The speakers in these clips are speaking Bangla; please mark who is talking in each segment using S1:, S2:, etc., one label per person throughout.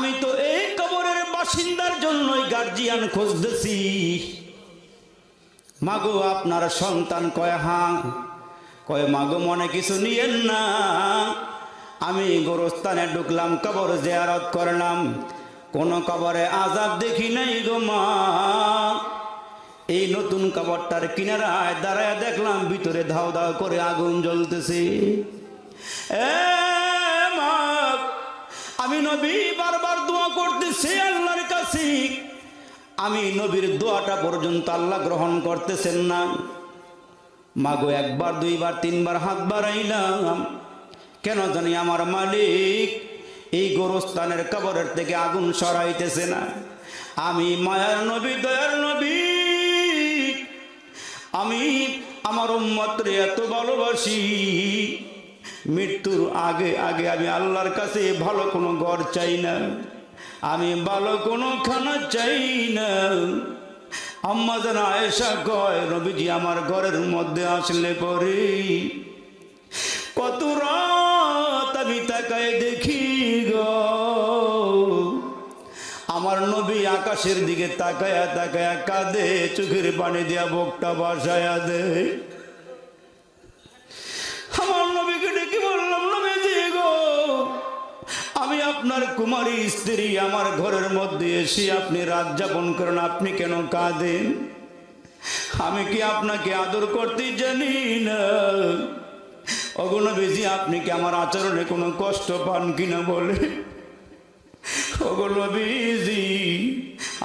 S1: আমি তো এই কবরের বাসিন্দার জন্যই গার্জিয়ান খুঁজতেছি। মাগো আপনার সন্তান? কয় হ্যাঁ। কয় মাগো মনে কিছু নিয়েন না, আমি গোরস্থানে ঢুকলাম, কবর জিয়ারত করলাম, কোন কবরে আযাব দেখি নাই গো মা। এই নতুন কবরটার কিনারায় দাঁড়ায় দেখলাম ভিতরে ধাও ধাও করে আগুন জ্বলতেছে। মা, আমি নবী বারবার দোয়া করতেছি আল্লাহর কাছে, আমি নবীর দোয়াটা পর্যন্ত আল্লাহ গ্রহণ করতেছেন না। মাগো একবার দুইবার তিনবার হাত বাড়াইলাম, কেন জানি আমার মালিক এই গোরস্থানের কবরের থেকে আগুন সরাইতেছে না। আমি মায়ার নবী, দয়ার নবী, আমি আমার উম্মতরে এত ভালোবাসি, মৃত্যুর আগে আগে আমি আল্লাহর কাছে ভালো কোনো ঘর চাই না, আমি ভালো কোনো খানা চাই না। আম্মা যেন আয়েশা কয়, নবীজি আমার ঘরের মধ্যে আসলে পরে কত রাত আমি তাকায় দেখি গো, আমার নবী আকাশের দিকে তাকায়া তাকায়া কাঁদে, চোখের পানি দিয়া বুকটা ভাসায়া দেয়। আমার নবীকে ডেকে বললাম, নবীজি গো, আমি আপনার কুমারী স্ত্রী, আমার ঘরের মধ্যে এসে আপনি রাত যাপন করেন, আপনি কেন কাঁদেন? আমি কি আপনাকে আদর করতে জানি না? ওগো নবীজি, আপনি কি আমার আচরণে কোনো কষ্ট পান কিনা বলে? ওগো নবীজি,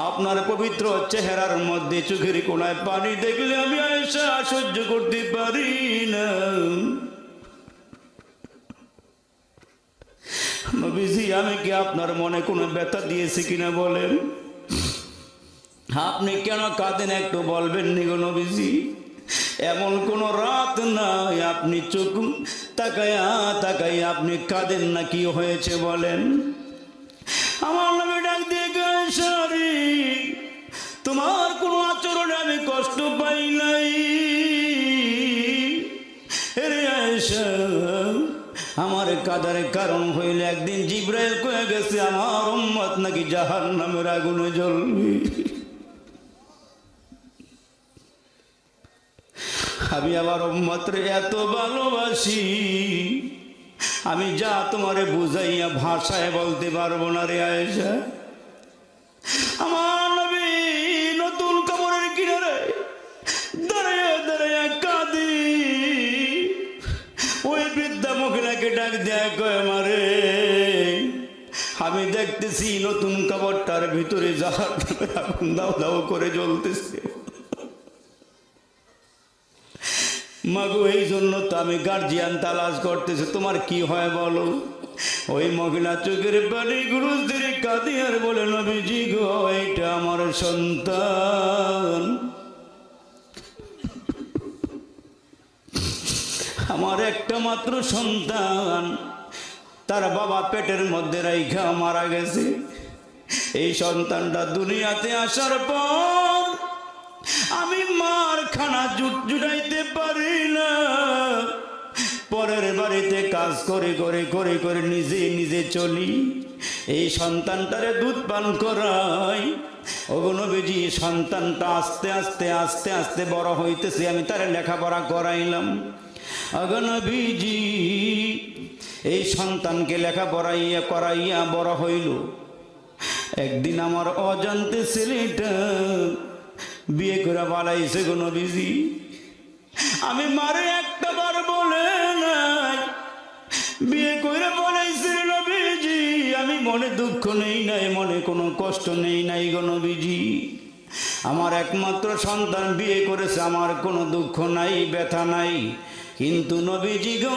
S1: আপনার পবিত্র চেহারার মধ্যে চোখের কোণায় পানি দেখলে আমি আয়েশা সহ্য করতে পারি না। নবীজি, আমি কি আপনার মনে কোনো ব্যথা দিয়েছি কিনা বলেন? আপনি কেন কাঁদেন একটু বলবেন নি গো নবীজি? এমন কোন রাত নাই আপনি চোখ তাকায়া তাকাইয়া আপনি কাঁদেন না, কি হয়েছে বলেন? আমার নবী ডাক দিয়ে কয়, সারি তোমার কোনো আচরণে আমি কষ্ট পাই নাই রে আয়েশা। আমার কাদার কারণ হইলে একদিন জিব্রাইল কয়ে গেছে আমার উম্মত নাকি জাহান্নামের আগুনে জ্বলবে। আমি আমার উম্মতরে এত ভালোবাসি, আমি যা তোমারে বুঝাইয়া ভাষায় বলতে পারবো না রে আয়েশা। আমার নবী নতুন কবরের কিনারে দাঁড়াইয়া দাঁড়াইয়া কাঁদি। ওই বৃদ্ধা মহিলাকে ডাক দেয়া কয়, মারে আমি দেখতেছি নতুন কবরটার ভিতরে জাহান্নামের আগুন দাও দাও করে জ্বলতেছে। মাগো, এই জন্য তো আমি গার্জিয়ান তালাশ করতেছি, তোমার কি হয় বলো? ওই মহিলা চোখের পানি গুরুজ ধরে কাঁদি আর বলে, নবীজি গো, এটা আমার সন্তান, আমার একটা মাত্র সন্তান, তার বাবা পেটের মধ্যে রাইখা মারা গেছে। এই সন্তানটা দুনিয়াতে আসার পর আমি মার খানা জুটাইতে পারি না, পরের বাড়িতে কাজ করে করে করে করে নিজে নিজে চলি, এই সন্তানটারে দুধ পান করাই। ওগো নবীজি, সন্তানটা আস্তে আস্তে আস্তে আস্তে বড় হইতেছে, আমি তারে লেখাপড়া করাইলাম। ওগো নবীজি, এই সন্তানকে লেখাপড়াইয়া করাইয়া বড় হইল। একদিন আমার অজান্তে ছেলেটা বিয়ে করে পালাইছে গো নবীজি। আমি মারে একটা বার বলে নাই, বিয়ে করে পালাইছে নবীজি। আমি মনে দুঃখ নেই নাই, মনে কোনো কষ্ট নেই নাই গো নবীজি। আমার একমাত্র সন্তান বিয়ে করেছে, আমার কোনো দুঃখ নাই, ব্যথা নাই। কিন্তু নবীজি গো,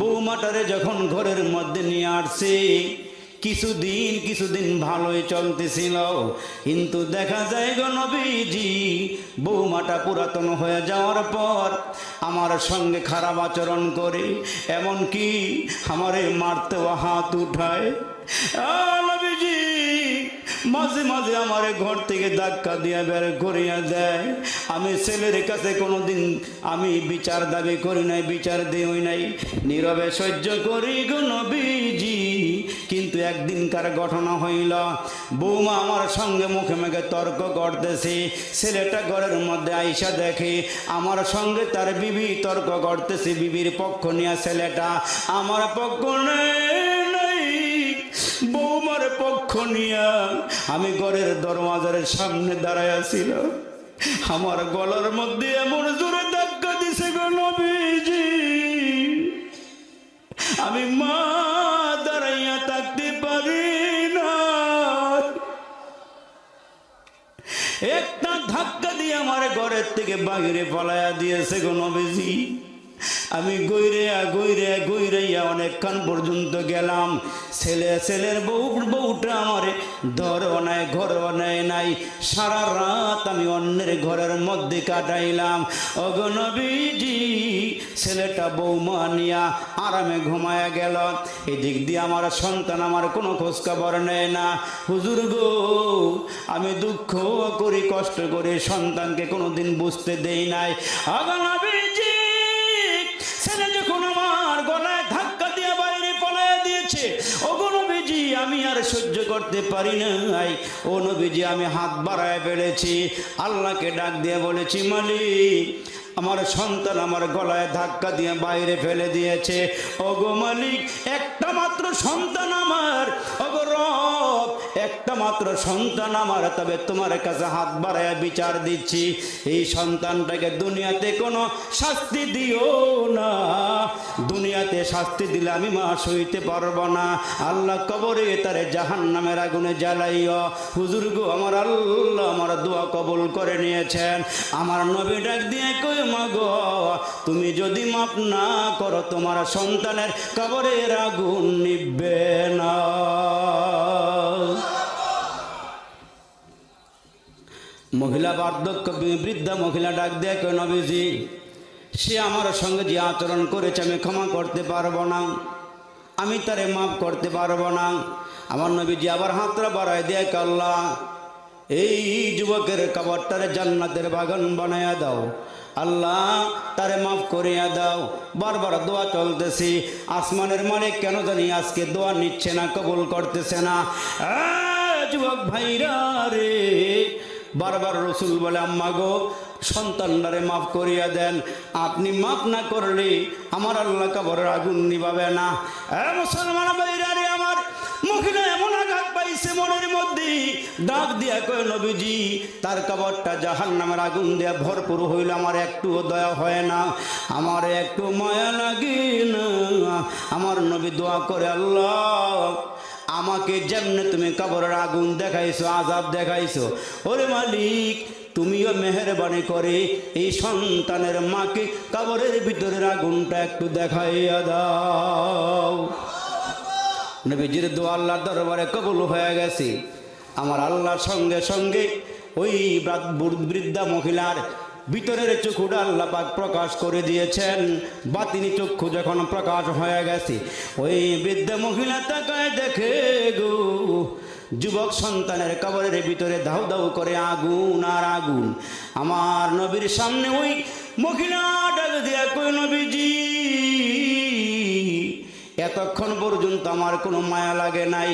S1: বৌমাটারে যখন ঘরের মধ্যে নিয়ে আসছে, কিছুদিন ভালোই চলতেছিল, কিন্তু দেখা যায় গো নবীজি, বৌমাটা পুরাতন হয়ে যাওয়ার পর আমার সঙ্গে খারাপ আচরণ করে, এমনকি আমারে মারতেও হাত উঠায়। নবীজি মাঝে মাঝে আমারে ঘর থেকে ধাক্কা দিয়ে বের করিয়া দেয়। আমি ছেলের কাছে কোনোদিন আমি বিচার দাবি করি নাই, বিচার দিই নাই, নীরবে সহ্য করি গো নবীজি। কিন্তু একদিনকার ঘটনা হইল, বৌমা আমার সঙ্গে মুখে মুখে তর্ক করতেছে। ছেলেটা ঘরের মধ্যে আইসা দেখে আমার সঙ্গে তার বিবি তর্ক করতেছে, বিবির পক্ষ নিয়ে। ছেলেটা আমার পক্ষ নেই, বৌমার পক্ষ নিয়া আমি ঘরের দরওয়াজার সামনে দাঁড়ায় ছিলাম। আমার গলার মধ্যে এমন জোরে ধাক্কা দিছে গো নবীজি, আমি মা দাঁড়াইয়া থাকতে পারি না। একটা ধাক্কা দিয়ে আমার ঘরের থেকে বাইরে পালাইয়া দিয়েছে গো নবীজি। আমি গৈরাইয়া অনেকক্ষণ পর্যন্ত গেলাম। ছেলের বউটা আমার ধরও নাই, ঘরও নেয় নাই। সারা রাত আমি অন্যের ঘরের মধ্যে কাটাইলাম। ওগো নবীজি, ছেলেটা বৌমা নিয়া আরামে ঘুমায়া গেল। এদিক দিয়ে আমার সন্তান আমার কোনো খোঁজখবর নেয় না। হুজুর গো, আমি দুঃখ করি, কষ্ট করি, সন্তানকে কোনোদিন বুঝতে দেই নাই। ওগো নবীজি, ছেলে যখন আমার গলায় ধাক্কা দিয়ে বাইরে পালাইয়া দিয়েছে, ওগো নবীজি, আমি আর সহ্য করতে পারি নাই। ও নবীজি, আমি হাত বাড়ায় ফেলেছি, আল্লাহকে ডাক দিয়ে বলেছি, মালিক, আমার সন্তান আমার গলায় ধাক্কা দিয়ে বাইরে ফেলে দিয়েছে। ওগো মালিক, একটা মাত্র সন্তান আমার, ওগো রব, একটা মাত্র সন্তান আমার, তবে তোমার কাছে হাত বাড়ায় বিচার দিচ্ছি, এই সন্তানটাকে দুনিয়াতে কোনো শাস্তি দিও না। দুনিয়াতে শাস্তি দিলে আমি মা সইতে পারবো না। আল্লাহ কবরে তারে জাহান্নামের আগুনে জ্বালাইও। হুজুর গো, আমার আল্লাহ আমার দোয়া কবুল করে নিয়েছেন। আমার নবী ডাক দিয়ে কই, মাগো, তুমি যদি মাফ না করো তোমার সন্তানের কবরের আগুন নিভবে না। মহিলা বার্ধক্য বৃদ্ধা মহিলা ডাক দিয়ে কই, নবীজি, সে আমার সঙ্গে যে আচরণ করেছে আমি ক্ষমা করতে পারবো না, আমি তারে মাফ করতে পারবো না। আমার নবীজি আবার হাতটা বাড়ায় দিয়ে, আল্লাহ, এই যুবকের কবরটারে জান্নাতের বাগান বানায়া দাও, আল্লাহ তারে মাফ করিয়া দাও। বারবার দোয়া চলতেছি, আসমানের মালিক কেন জানি আজকে দোয়া নিচ্ছে না, কবুল করতেছে না। যুবক ভাইরা রে, বারবার রসুল বলে, আম্মা গো, সন্তানটারে মাফ করিয়া দেন, আপনি মাফ না করলে আমার আল্লাহ কবরের আগুন নিভাবে না। মুসলমান ভাইরা রে, আমার মহিলা এমন আঘাত পাইছে মনের মধ্যে, ডাক দিয়া কয়, নবীজি, তার কবরটা জাহান্নামের আগুন দিয়া ভরপুর হইল, আমার একটুও দয়া হয় না, আমার একটু মায়া লাগে না। আমার নবী দোয়া করে, আল্লাহ, আমাকে যেমনে তুমি কবরের আগুন দেখাইছো, আযাব দেখাইছো, ওরে মালিক, তুমিও মেহেরবানি করে এই সন্তানের মাকে কবরের ভিতরের আগুনটা একটু দেখাইয়া দাও। নবীজির দোয়া আল্লাহর দরবারে কবুল হয়ে গেছে। আমার আল্লাহর সঙ্গে সঙ্গে ওই বৃদ্ধা মহিলার ভিতরের চক্ষুটা আল্লাহ পাক প্রকাশ করে দিয়েছেন। বাতিনি চক্ষু যখন প্রকাশ হয়ে গেছে, ওই বৃদ্ধা মহিলা তাকায় দেখে গো, যুবক সন্তানের কবরের ভিতরে দাউ দাউ করে আগুন আর আগুন। আমার নবীর সামনে ওই মহিলা ডাক দিয়া কই, নবীজি, এতক্ষণ পর্যন্ত আমার কোনো মায়া লাগে নাই,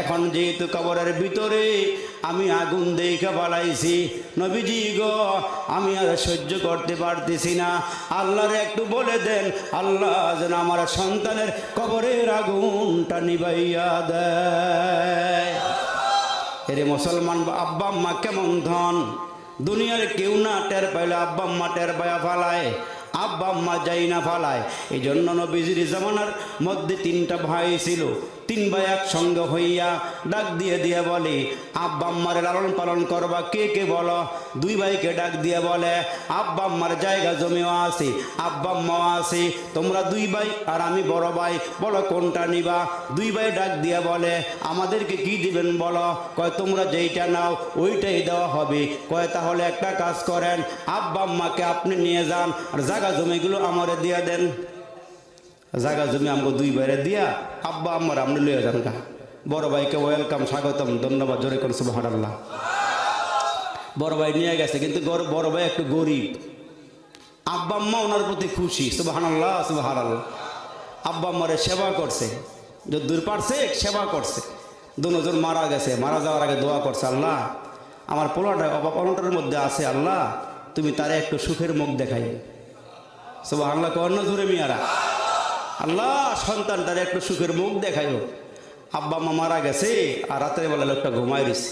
S1: এখন যেহেতু কবরের ভিতরে আমি আগুন দেখে পালাইছি, নবীজি গো, আমি আর সহ্য করতে পারতেছি না, আল্লাহর একটু বলে দেন, আল্লাহ যেন আমার সন্তানের কবরের আগুনটা নিভাইয়া দেয়। এরে মুসলমান, আব্বা আম্মা কেমন ধন, দুনিয়ার কেউ না টের পাইলে আব্বা আম্মা টের পায়া ফালায়, আব্বা আম্মা যাই না ফালায়। এই জন্য নবীজির জামানার মধ্যে 3টা ভাই ছিল, 3 ভাই একসঙ্গে হইয়া ডাক দিয়ে দিয়ে বলে, আব্বা আম্মার লালন পালন করবা কে কে বলো। 2 ভাইকে ডাক দিয়ে বলে, আব্বা আম্মার জায়গা জমিও আছে, আব্বা আম্মাও আছে, তোমরা 2 ভাই আর আমি বড় ভাই, বলো কোনটা নিবা। 2 ভাই ডাক দিয়ে বলে, আমাদেরকে কি দিবেন বলো। কয়, তোমরা যেইটা নাও ওইটাই দেওয়া হবে। কয়, তাহলে একটা কাজ করেন, আব্বা আম্মাকে আপনি নিয়ে যান, আর জায়গা জমিগুলো আমারে দিয়ে দেন। জায়গা জমি আমাকে 2 ভাইরে দিয়া আব্বা আম্মার আপনি লইয়া যান গা। বড় ভাইকে ওয়েলকাম, স্বাগতম, ধন্যবাদ, জোরে কোন সুবহানাল্লাহ। বড় ভাই নিয়ে গেছে, কিন্তু বড় ভাই একটু গরিব। আব্বা আম্মা ওনার প্রতি খুশি, সুবহানাল্লাহ সুবহানাল্লাহ। আব্বা আম্মারে সেবা করছে, যদ্দূর পারছে সেবা করছে। দুজন মারা গেছে, মারা যাওয়ার আগে দোয়া করছে, আল্লাহ আমার পোলাটা অভাব অনটনের মধ্যে আছে, আল্লাহ তুমি তারে একটু সুখের মুখ দেখাই। সুবহানাল্লাহ কর না জোরে মিয়ারা। আল্লাহ সন্তানটারে একটু সুখের মুখ দেখাইও। আব্বা মা মারা গেছে আর রাতের বেলা লোকটা ঘুমাই রয়েছে।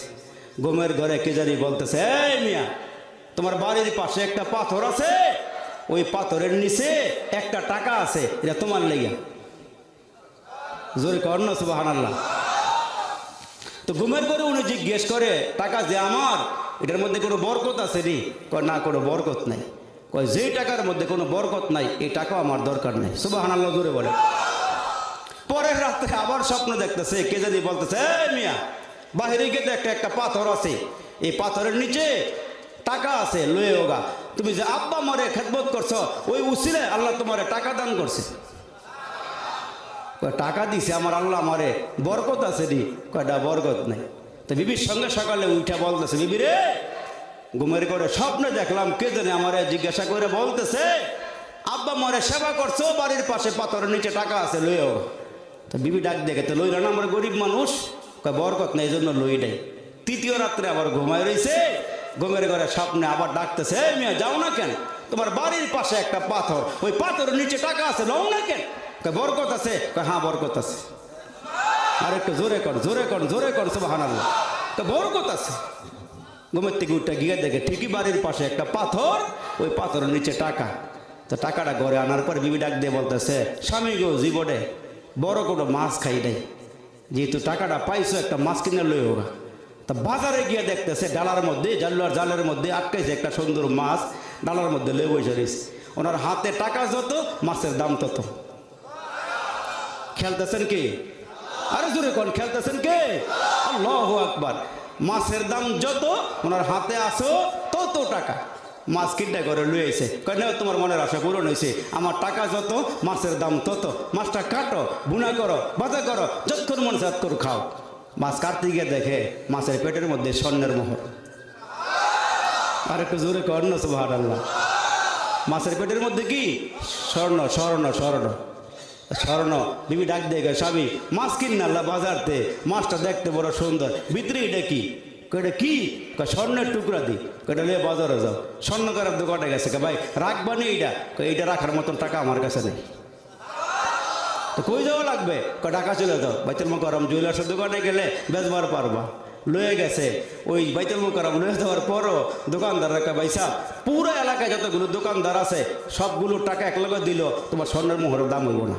S1: ঘুমের ঘরে কে জানি বলতেছে, এই মিয়া তোমার বাড়ির পাশে একটা পাথর আছে, ওই পাথরের নিচে একটা টাকা আছে, এটা তোমার লেগে। জোরে কর না সুবহানাল্লাহ। তো ঘুমের ঘরে উনি জিজ্ঞেস করে, টাকা যে আমার, এটার মধ্যে কোনো বরকত আছে রে? কয় না, কোনো বরকত নাই। কয় যেই টাকার মধ্যে কোনো বরকত নাই এই টাকাও আমার দরকার নাই। সুবহানাল্লাহ জোরে বলে। পরের রাত্রে আবার স্বপ্ন দেখতেছে, কে জানি বলতেছে, এই মিয়া বাহিরে গিয়ে একটা পাথর আছে, এই পাথরের নিচে টাকা আছে, লয়ে ওগা। তুমি যে আব্বা মরে খেদমত করছো, ওই উসিলে আল্লাহ তোমারে টাকা দান করছে। টাকা দিছে আমার আল্লাহ, আমারে বরকত আছে রে? কয়টা বরকত নাই। তো বিবির সঙ্গে সকালে উঠা বলতেছে, বিবি রে ঘুমের করে স্বপ্নে দেখলাম কে জানে আমারে জিজ্ঞাসা করে বলতেছে, আব্বা মরে সেবা করছো, বাড়ির পাশে পাথরের নিচে টাকা আছে, লয়ে ওগা। তো বিবি ডাক দেখে, তো লইল না, আমরা গরিব মানুষ, কয় বরকত নেই, এই জন্য লই নাই। তৃতীয় রাত্রে আবার ঘুমায় রয়েছে, ঘুমের ঘরে স্বপ্নে আবার ডাকতেছে, মিয়া যাও না কেন, তোমার বাড়ির পাশে একটা পাথর, ওই পাথরের নিচে টাকা আছে, লও না কেন? বরকত আছে? হ্যাঁ বরকত আছে। আর একটু জোরে কর, জোরে কর, জোরে কর সুবহানাল্লাহ। বরকত আছে। ঘুমের থেকে উঠে গিয়ে দেখে ঠিকই বাড়ির পাশে একটা পাথর, ওই পাথরের নিচে টাকা। তো টাকাটা ঘরে আনার পর বিবি ডাক দিয়ে বলতেছে, স্বামী গো জীবনে বড় কোনো মাছ খাই নাই, যেহেতু টাকাটা পাইছো একটা মাছ কিনে লই হোক। তা বাজারে গিয়ে দেখতেছে ডালার মধ্যে, জালের মধ্যে আটকাইছে একটা সুন্দর মাছ, ডালার মধ্যে লয়ে বসে রয়েছে। ওনার হাতে টাকা যত, মাছের দাম তত। খেলতেছেন কি? আরে জোরে কোন খেলতেছেন কে? আল্লাহু আকবার। মাছের দাম যত, ওনার হাতে আসো তত টাকা। মাছ কিনটা করে লুয়ে এসে কেন, তোমার মনের আশা পূরণ হয়েছে, আমার টাকা যত, মাছের দাম তত। মাছটা কাটো, বুনা করো, ভাজা করো, যতক্ষণ মনে চাত করে খাও। মাছ কাটতে গিয়ে দেখে মাছের পেটের মধ্যে স্বর্ণের মোহর। আর একটু জোরে কর না সুবহানাল্লাহ। মাছের পেটের মধ্যে কি? স্বর্ণ, স্বর্ণ, স্বর্ণ, স্বর্ণ। বিবি ডাক দিয়ে স্বামী মাছ কিনে আল্লাহ বাজারতে, মাছটা দেখতে বড় সুন্দর, ভিতরে এটা কি? কয়টা কি? স্বর্ণের টুকরা দি। কয়টা লিয়ে বাজারে যাও। স্বর্ণকারের দোকানে গেছে, ভাই রাখবানি এইটা? এইটা রাখার মতন টাকা আমার কাছে নেই। তো কই যাওয়া লাগবে? টাকা চলে যাও বাইতুল মুকাররম জুয়েলার্সের দোকানে গেলে বেচবার পারবা। লয়ে গেছে, ওই বাইতুল মুকাররম লয়ে যাওয়ার পরও দোকানদার একটা পয়সা, পুরো এলাকায় যতগুলো দোকানদার আছে সবগুলো টাকা একলগে দিল, তোমার স্বর্ণের মোহরের দাম হইব না।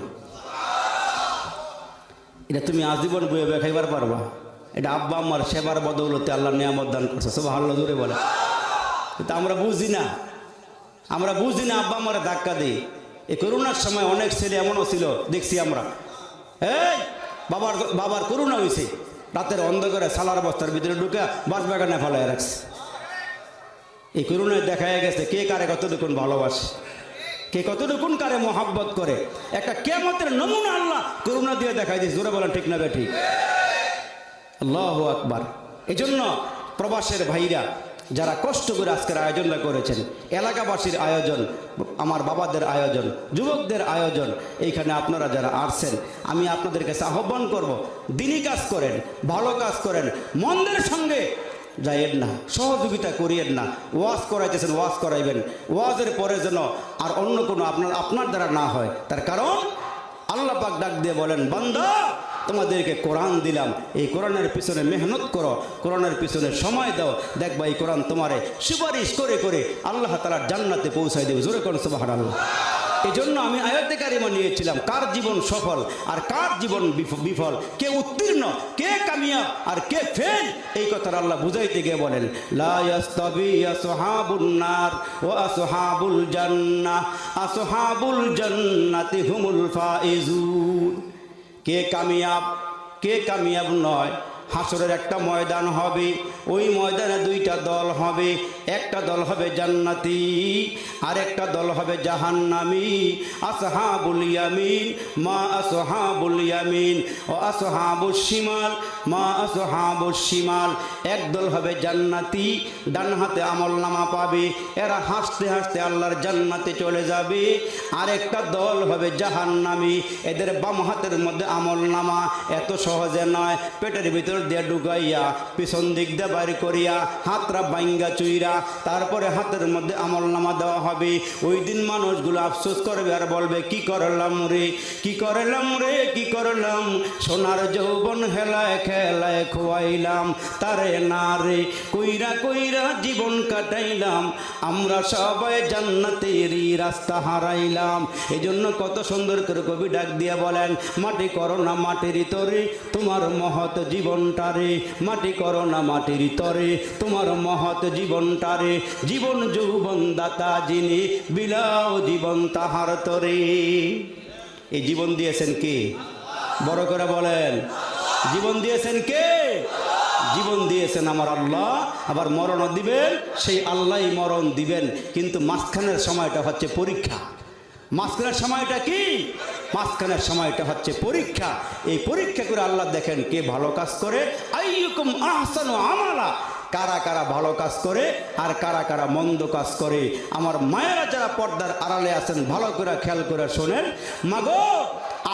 S1: এটা তুমি আজীবন বয়ে বয়ে খাইবার পারবা। এটা আব্বা আম্মার সেবার বদৌলতে আল্লাহ নিয়ামত দান করছে। সুবহানাল্লাহ জোরে বলে। কিন্তু আমরা বুঝি না, আমরা বুঝি না, আব্বা আম্মারে ধাক্কা দিই। এই করোনার সময় অনেক ছেলে এমনও ছিল, দেখছি আমরা, এই বাবার করোনা হয়েছে, রাতের অন্ধকারে সালার বস্তার ভিতরে ঢুকে বাস বাগানে ফেলায় রাখছে। এই করোনায় দেখা গেছে কে কারে কতটুকুন ভালোবাসে, কে কতটুকুন কারে মোহাব্বত করে। একটা কিয়ামতের নমুনা আল্লাহ করোনা দিয়ে দেখাই দিয়েছে। জোরে বলেন ঠিক না বেঠিক? আল্লাহু আকবার। এই জন্য প্রবাসের ভাইরা যারা কষ্ট করে আজকের আয়োজনটা করেছেন, এলাকাবাসীর আয়োজন, আমার বাবাদের আয়োজন, যুবকদের আয়োজন, এইখানে আপনারা যারা আসছেন, আমি আপনাদের কাছে আহ্বান করব, দিনই কাজ করেন, ভালো কাজ করেন, মন্দের সঙ্গে যাইয়েন না, সহযোগিতা করিয়েন না। ওয়াজ করাইতেছেন, ওয়াজ করাইবেন, ওয়াজের পরে যেন আর অন্য কোনো আপনার দ্বারা না হয়। তার কারণ আল্লাহ পাক ডাক দিয়ে বলেন, বান্দা তোমাদেরকে কোরআন দিলাম, এই কোরআনের পিছনে মেহনত করো, কোরআনের পিছনে সময় দাও, দেখবা এই কোরআন তোমারে সুপারিশ করে করে আল্লাহ তাআলার জান্নাতে পৌঁছায় দেবে। জোরে করো সুবহানাল্লাহ। এই জন্য আমি আয়াতে কারিমা নিয়েছিলাম, কার জীবন সফল আর কার জীবন বিফল, কে উত্তীর্ণ, কে কামিয়াব আর কে ফেল, এই কথা আল্লাহ বুঝাইতে গিয়ে বলেন, লা ইয়াস্তাবি আসহাবুন নার ওয়া আসহাবুল জান্নাহ, আসহাবুল জান্নাতি হুমুল ফাইজুন। কে কামিয়াব, কে কামিয়াব নয়। হাসরের একটা ময়দান হবে, ওই ময়দানে দুইটা দল হবে। একটা দল হবে জান্নাতি, আর একটা দল হবে জাহান্নামী। আসহাবুল ইয়ামিন মা আসহাবুল ইয়ামিন ও আসহাবুশ শিমাল মা আসহাবুশ শিমাল। এক দল হবে জান্নাতি, ডান হাতে আমলনামা পাবে, এরা হাসতে হাসতে আল্লাহর জান্নাতে চলে যাবে। আর একটা দল হবে জাহান্নামী, এদের বাম হাতের মধ্যে আমলনামা, এত সহজে নয়, পেটের ভিতর দিয়ে ঢুকাইয়া পিছন দিক দিয়ে বাইর করিয়া হাতরা বাইঙ্গা চুইরা তারপরে হাতের মধ্যে আমলনামা দেওয়া হবে। ওই দিন মানুষগুলো আফসোস করবে আর বলবে, কি করলাম রে, কি করলাম রে, কি করলাম, সোনার যৌবন হেলায় খেলায় খোয়াইলাম তারে না রে, কইরা কইরা জীবন কাটাইলাম, আমরা সবাই জান্নাতেরই রাস্তা হারাইলাম। এই জন্য কত সুন্দর করে কবি ডাক দিয়া বলেন, মাটি করো না মাটির তরে তোমার মহৎ জীবনটারে, মাটি করো না মাটির তরে তোমার মহৎ জীবনটারে, জীবন যৌবন দাতা যিনি বিলাও জীবন তাহার তরে। এই জীবন দিয়েছেন কে? বড় করে বলেন, জীবন দিয়েছেন কে? জীবন দিয়েছেন আমার আল্লাহ, আবার মরণও দিবেন, সেই আল্লাহই মরণ দিবেন। কিন্তু মাঝখানের সময়টা হচ্ছে পরীক্ষা। মাঝখানের সময়টা কি? মাঝখানের সময়টা হচ্ছে পরীক্ষা। এই পরীক্ষা করে আল্লাহ দেখেন কে ভালো কাজ করে, আইয়ুকুম আহসানু আমালা, কারা কারা ভালো কাজ করে আর কারা কারা মন্দ কাজ করে। আমার মায়েরা যারা পর্দার আড়ালে আছেন ভালো করে খেয়াল করে শোনেন, মাগো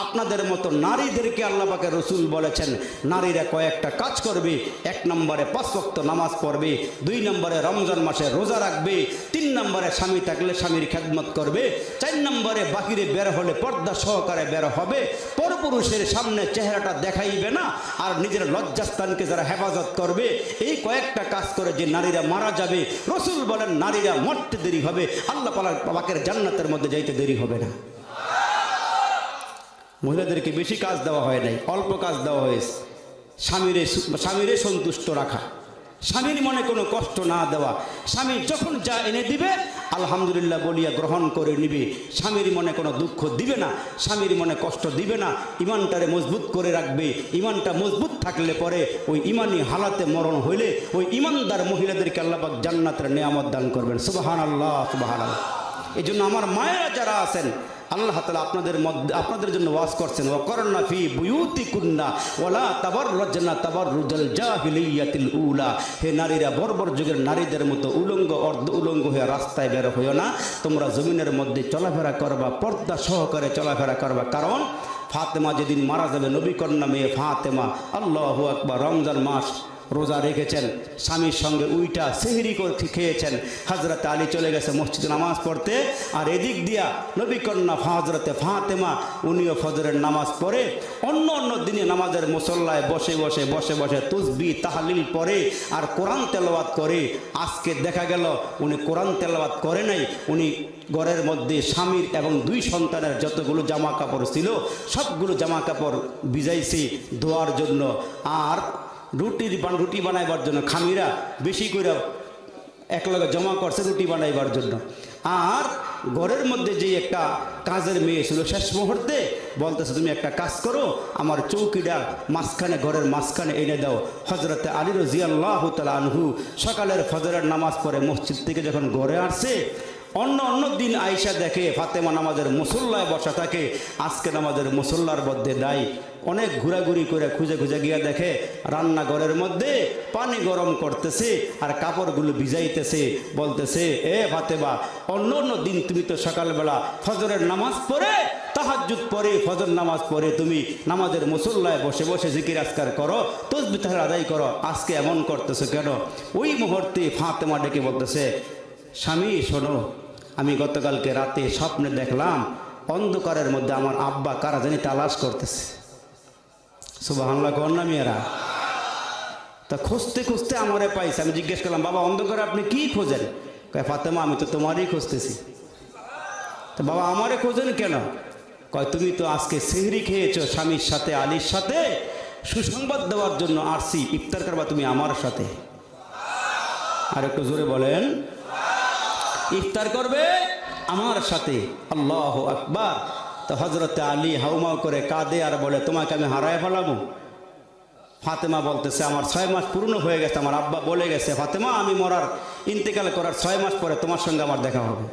S1: আপনাদের মতো নারীদেরকে আল্লাহ পাকের রসুল বলেছেন, নারীরা কয়েকটা কাজ করবে। 1 নম্বরে 5 ওয়াক্ত নামাজ পড়বে, 2 নম্বরে রমজান মাসে রোজা রাখবে, 3 নম্বরে স্বামী থাকলে স্বামীর খেদমত করবে, 4 নম্বরে বাহিরে বের হলে পর্দা সহকারে বের হবে, পরপুরুষের সামনে চেহারাটা দেখাইবে না, আর নিজের লজ্জাস্থানকে যারা হেফাজত করবে। এই কয়েকটা কাজ করে যে নারীরা মারা যাবে, রসুল বলেন নারীরা মরতে দেরি হবে, আল্লাহ পাকের জান্নাতের মধ্যে যাইতে দেরি হবে না। মহিলাদেরকে বেশি কাজ দেওয়া হয় নাই, অল্প কাজ দেওয়া হয়েছে। স্বামীরে সন্তুষ্ট রাখা, স্বামীর মনে কোনো কষ্ট না দেওয়া, স্বামী যখন যা এনে দিবে আলহামদুলিল্লাহ বলিয়া গ্রহণ করে নিবে, স্বামীর মনে কোনো দুঃখ দিবে না, স্বামীর মনে কষ্ট দিবে না, ইমানটারে মজবুত করে রাখবে। ইমানটা মজবুত থাকলে পরে ওই ইমানি হালাতে মরণ হইলে ওই ইমানদার মহিলাদেরকে আল্লাহ পাক জান্নাতের নিয়ামত দান করবেন। সুবহানাল্লাহ, সুবহানাল্লাহ। এই জন্য আমার মায়েরা যারা আছেন, আল্লাহ তাআলা আপনাদের জন্য ওয়াজ করছেন, ওয়াকরনা ফি বুয়ুতিকুন্না ওয়ালা তাবাররাজনা তাবাররুজাল জাহিলিয়াতিল উলা। হে নারীরা, বর্বর যুগের নারীদের মতো উলঙ্গ অর্ধ উলঙ্গ হয়ে রাস্তায় বের হইও না, তোমরা জমিনের মধ্যে চলাফেরা করবা, পর্দা সহকারে চলাফেরা করবা। কারণ ফাতেমা যেদিন মারা যাবে, নবী কন্যা মেয়ে ফাতেমা, আল্লাহু আকবার, রমজান মাস রোজা রেখেছেন, স্বামীর সঙ্গে উইটা সেহরি করে খেয়েছেন। হযরত আলী চলে গেছে মসজিদে নামাজ পড়তে, আর এদিক দিয়া নবী কন্যা হযরতে ফাতেমা উনিও ফজরের নামাজ পড়ে। অন্য অন্য দিনে নামাজের মুসল্লায় বসে বসে বসে বসে তুসবিহ তাহলিল পড়ে আর কোরআন তেলাওয়াত করে। আজকে দেখা গেল উনি কোরআন তেলাওয়াত করে নাই, উনি ঘরের মধ্যে স্বামীর এবং 2 সন্তানের যতগুলো জামা কাপড় ছিল সবগুলো জামা কাপড় ভিজাইছে ধোয়ার জন্য, আর রুটি বানাইবার জন্য খামিরা বেশি করে একলগে জমা করছে রুটি বানাইবার জন্য। আর ঘরের মধ্যে যে একটা কাজের মেয়ে ছিল, শেষ মুহূর্তে বলতেছে, তুমি একটা কাজ করো, আমার চৌকিটা মাঝখানে, ঘরের মাঝখানে এনে দাও। হযরতে আলী রাদিয়াল্লাহু তাআলা আনহু সকালের ফজরের নামাজ পড়ে মসজিদ থেকে যখন ঘরে আসছে, অন্য অন্য দিন আয়েশা দেখে ফাতেমা নামাজের মুসল্লায় বসা থাকে, আজকে নামাজের মুসল্লার মধ্যে নাই। অনেক ঘোরাঘুরি করে খুঁজে খুঁজে গিয়া দেখে রান্নাঘরের মধ্যে পানি গরম করতেছে আর কাপড়গুলো ভিজাইতেছে। বলতেছে, এ ফাতেমা, অন্য অন্য দিন তুমি তো সকালবেলা ফজরের নামাজ পড়ে, তাহাজ্জুদ পড়ে, ফজর নামাজ পড়ে তুমি নামাজের মুসল্লায় বসে বসে জিকির আজকার করো, তাসবিহ তাহলিল আদায় করো, আজকে এমন করতেছো কেন? ওই মুহূর্তে ফাতেমা ডেকে বলতেছে, স্বামী শোনো, আমি গতকালকে রাতে স্বপ্নে দেখলাম অন্ধকারের মধ্যে আমার আব্বা কারা জানি তালাশ করতেছে। সুবহানাল্লাহ, কন্যা মেয়েরা। তা খুঁজতে খুঁজতে আমারে পাইছে। আমি জিজ্ঞেস করলাম, বাবা অন্ধকারে আপনি কি খোঁজেন? কয়, ফাতেমা আমি তো তোমারই খুঁজতেছি। তো বাবা আমারে খোঁজেন কেন? কয়, তুমি তো আজকে সেহরি খেয়েছো স্বামীর সাথে, আলীর সাথে, সুসংবাদ দেওয়ার জন্য আসছি, ইফতার করবা তুমি আমার সাথে। আর একটু জোরে বলেন, ইফতার করবে আমার সাথে। আল্লাহু আকবার। তো হযরতে আলী হাউমাউ করে কাঁদে আর বলে, তোমাকে আমি হারায় ফেলাবো? ফাতেমা বলতেছে আমার 6 মাস পূর্ণ হয়ে গেছে, আমার আব্বা বলে গেছে ফাতেমা আমি মরার ইন্তেকাল করার 6 মাস পরে তোমার সঙ্গে আমার দেখা হবে।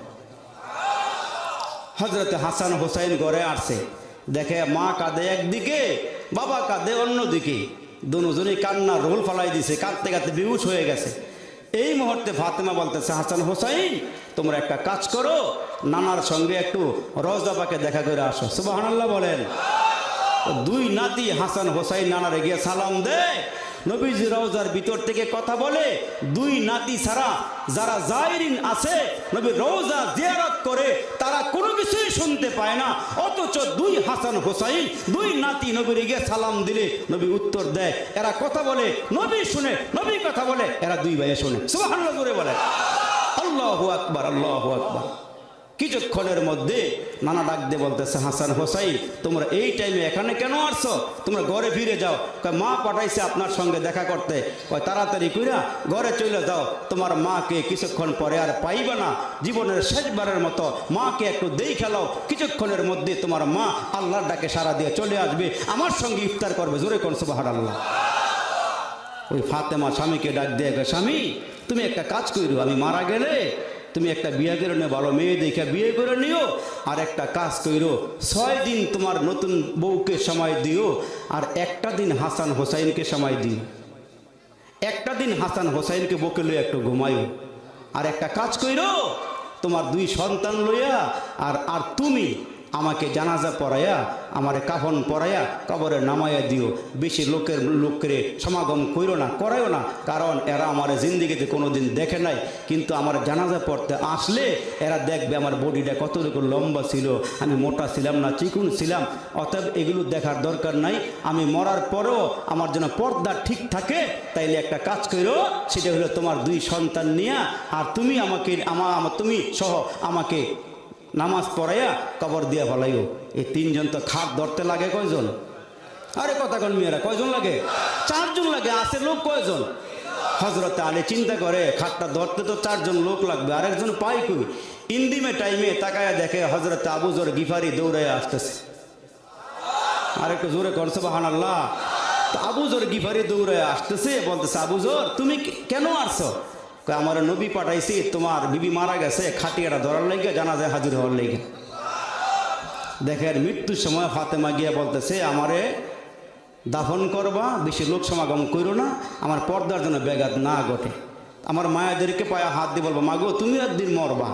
S1: হজরতে হাসান হোসাইন ঘরে আসছে, দেখে মা কাঁদে একদিকে, বাবা কাঁদে অন্যদিকে, দুজনেই কান্না রোল ফালাই দিছে, কাঁদতে কাঁদতে বেহুশ হয়ে গেছে। এই মুহূর্তে ফাতেমা বলতেছে হাসান হোসাইন তোমরা একটা কাজ করো, নানার সঙ্গে একটু রওজা পাকে দেখা করে আসো। সুবহানাল্লাহ বলেন। দুই নাতি হাসান হোসাইন নানারে গিয়ে সালাম দেয়, নবীজি রওজার ভিতর থেকে কথা বলে। দুই নাতি ছাড়া যারা জায়রিন আছে নবীর রওজা জিয়ারত করে তারা কোনো কিছুই শুনতে পায় না, অথচ দুই হাসান হোসাইন দুই নাতি নবীর গিয়ে সালাম দিলে নবী উত্তর দেয়, এরা কথা বলে নবী শুনে, নবী কথা বলে এরা দুই ভাইয়ে শুনে। সুবহানাল্লাহ করে বলে আল্লাহু আকবার, আল্লাহু আকবার। কিছুক্ষণের মধ্যে নানা ডাক দিয়ে বলতেছে হাসান হোসাইন তোমরা এই টাইমে এখানে কেন আসছো, তোমরা ঘরে ফিরে যাও। কয় মা পাঠাইছে আপনার সঙ্গে দেখা করতে। কয় তাড়াতাড়ি কইরা ঘরে চলে যাও, তোমার মাকে কিছুক্ষণ পরে আর পাইবে না, জীবনের শেষবারের মতো মাকে একটু দেই খেলাও, কিছুক্ষণের মধ্যে তোমার মা আল্লাহর ডাকে সাড়া দিয়ে চলে আসবে, আমার সঙ্গে ইফতার করবে। জোরে কোন সুবহানাল্লাহ। ওই ফাতেমা স্বামীকে ডাক দিয়ে স্বামী তুমি একটা কাজ করো, আমি মারা গেলে তুমি একটা বিয়ে করে নিও, ভালো মেয়ে দেখে বিয়ে করে নিও, আর একটা কাজ করো 6 দিন তোমার নতুন বউকে সময় দিও, আর একটা দিন হাসান হোসাইনকে সময় দিও, একটা দিন হাসান হোসাইনকে বউকে লইয়া একটু ঘুমাইও, আর একটা কাজ করো তোমার 2 সন্তান লইয়া আর তুমি আমাকে জানাজা পড়াইয়া আমারে কাফন পরাইয়া কবরে নামাইয়া দিও। বেশি লোকের সমাগম কইরো না, করাইও না, কারণ এরা আমার জিন্দিগিতে কোনোদিন দেখে নাই, কিন্তু আমার জানাজা পড়তে আসলে এরা দেখবে আমার বডিটা কতটুকু লম্বা ছিল, আমি মোটা ছিলাম না চিকুন ছিলাম। অতএব এগুলো দেখার দরকার নাই, আমি মরার পরেও আমার যেন পর্দা ঠিক থাকে, তাইলে একটা কাজ করো, সেটা হলো তোমার 2 সন্তান নিয়ে আর তুমি আমাকে তুমি সহ আমাকে নামাজ পড়াইয়া কবর দিয়া ফলাইও। এই 3 জন তো খাট ধরতে লাগে কয়জন? আরে কথা কোন মেয়েরা, কয়জন লাগে? 4 জন লাগে। আছে লোক কয়জন? হজরতে আলী চিন্তা করে খাটটা ধরতে তো 4 জন লোক লাগবে, আরেকজন পাই কই? ইন্দিমে টাইমে তাকায়া দেখে হজরতে আবু যর গিফারি দৌড়াইয়া আসতেছে। আরেকটু জোরে কর সুবহানাল্লাহ। আবু যর গিফারি দৌড়াইয়া আসতেছে, বলতেছে আবু যর তুমি কেন আসছো? আমার নবী পাঠাইছি তোমার বিবি মারা গেছে, খাটিয়াটা ধরার লাগে, জানাজায় হাজির হওয়ার লাগে। দেখেন মৃত্যুর সময় ফাতেমা গিয়া বলতেছে আমারে দাফন করবা, বেশি লোক সমাগম করো না, আমার পর্দার জন্য ব্যাঘাত না ঘটে। আমার মায়াদেরকে পায়ে হাত দিয়ে বলবো মাগো তুমি একদিন মরবা,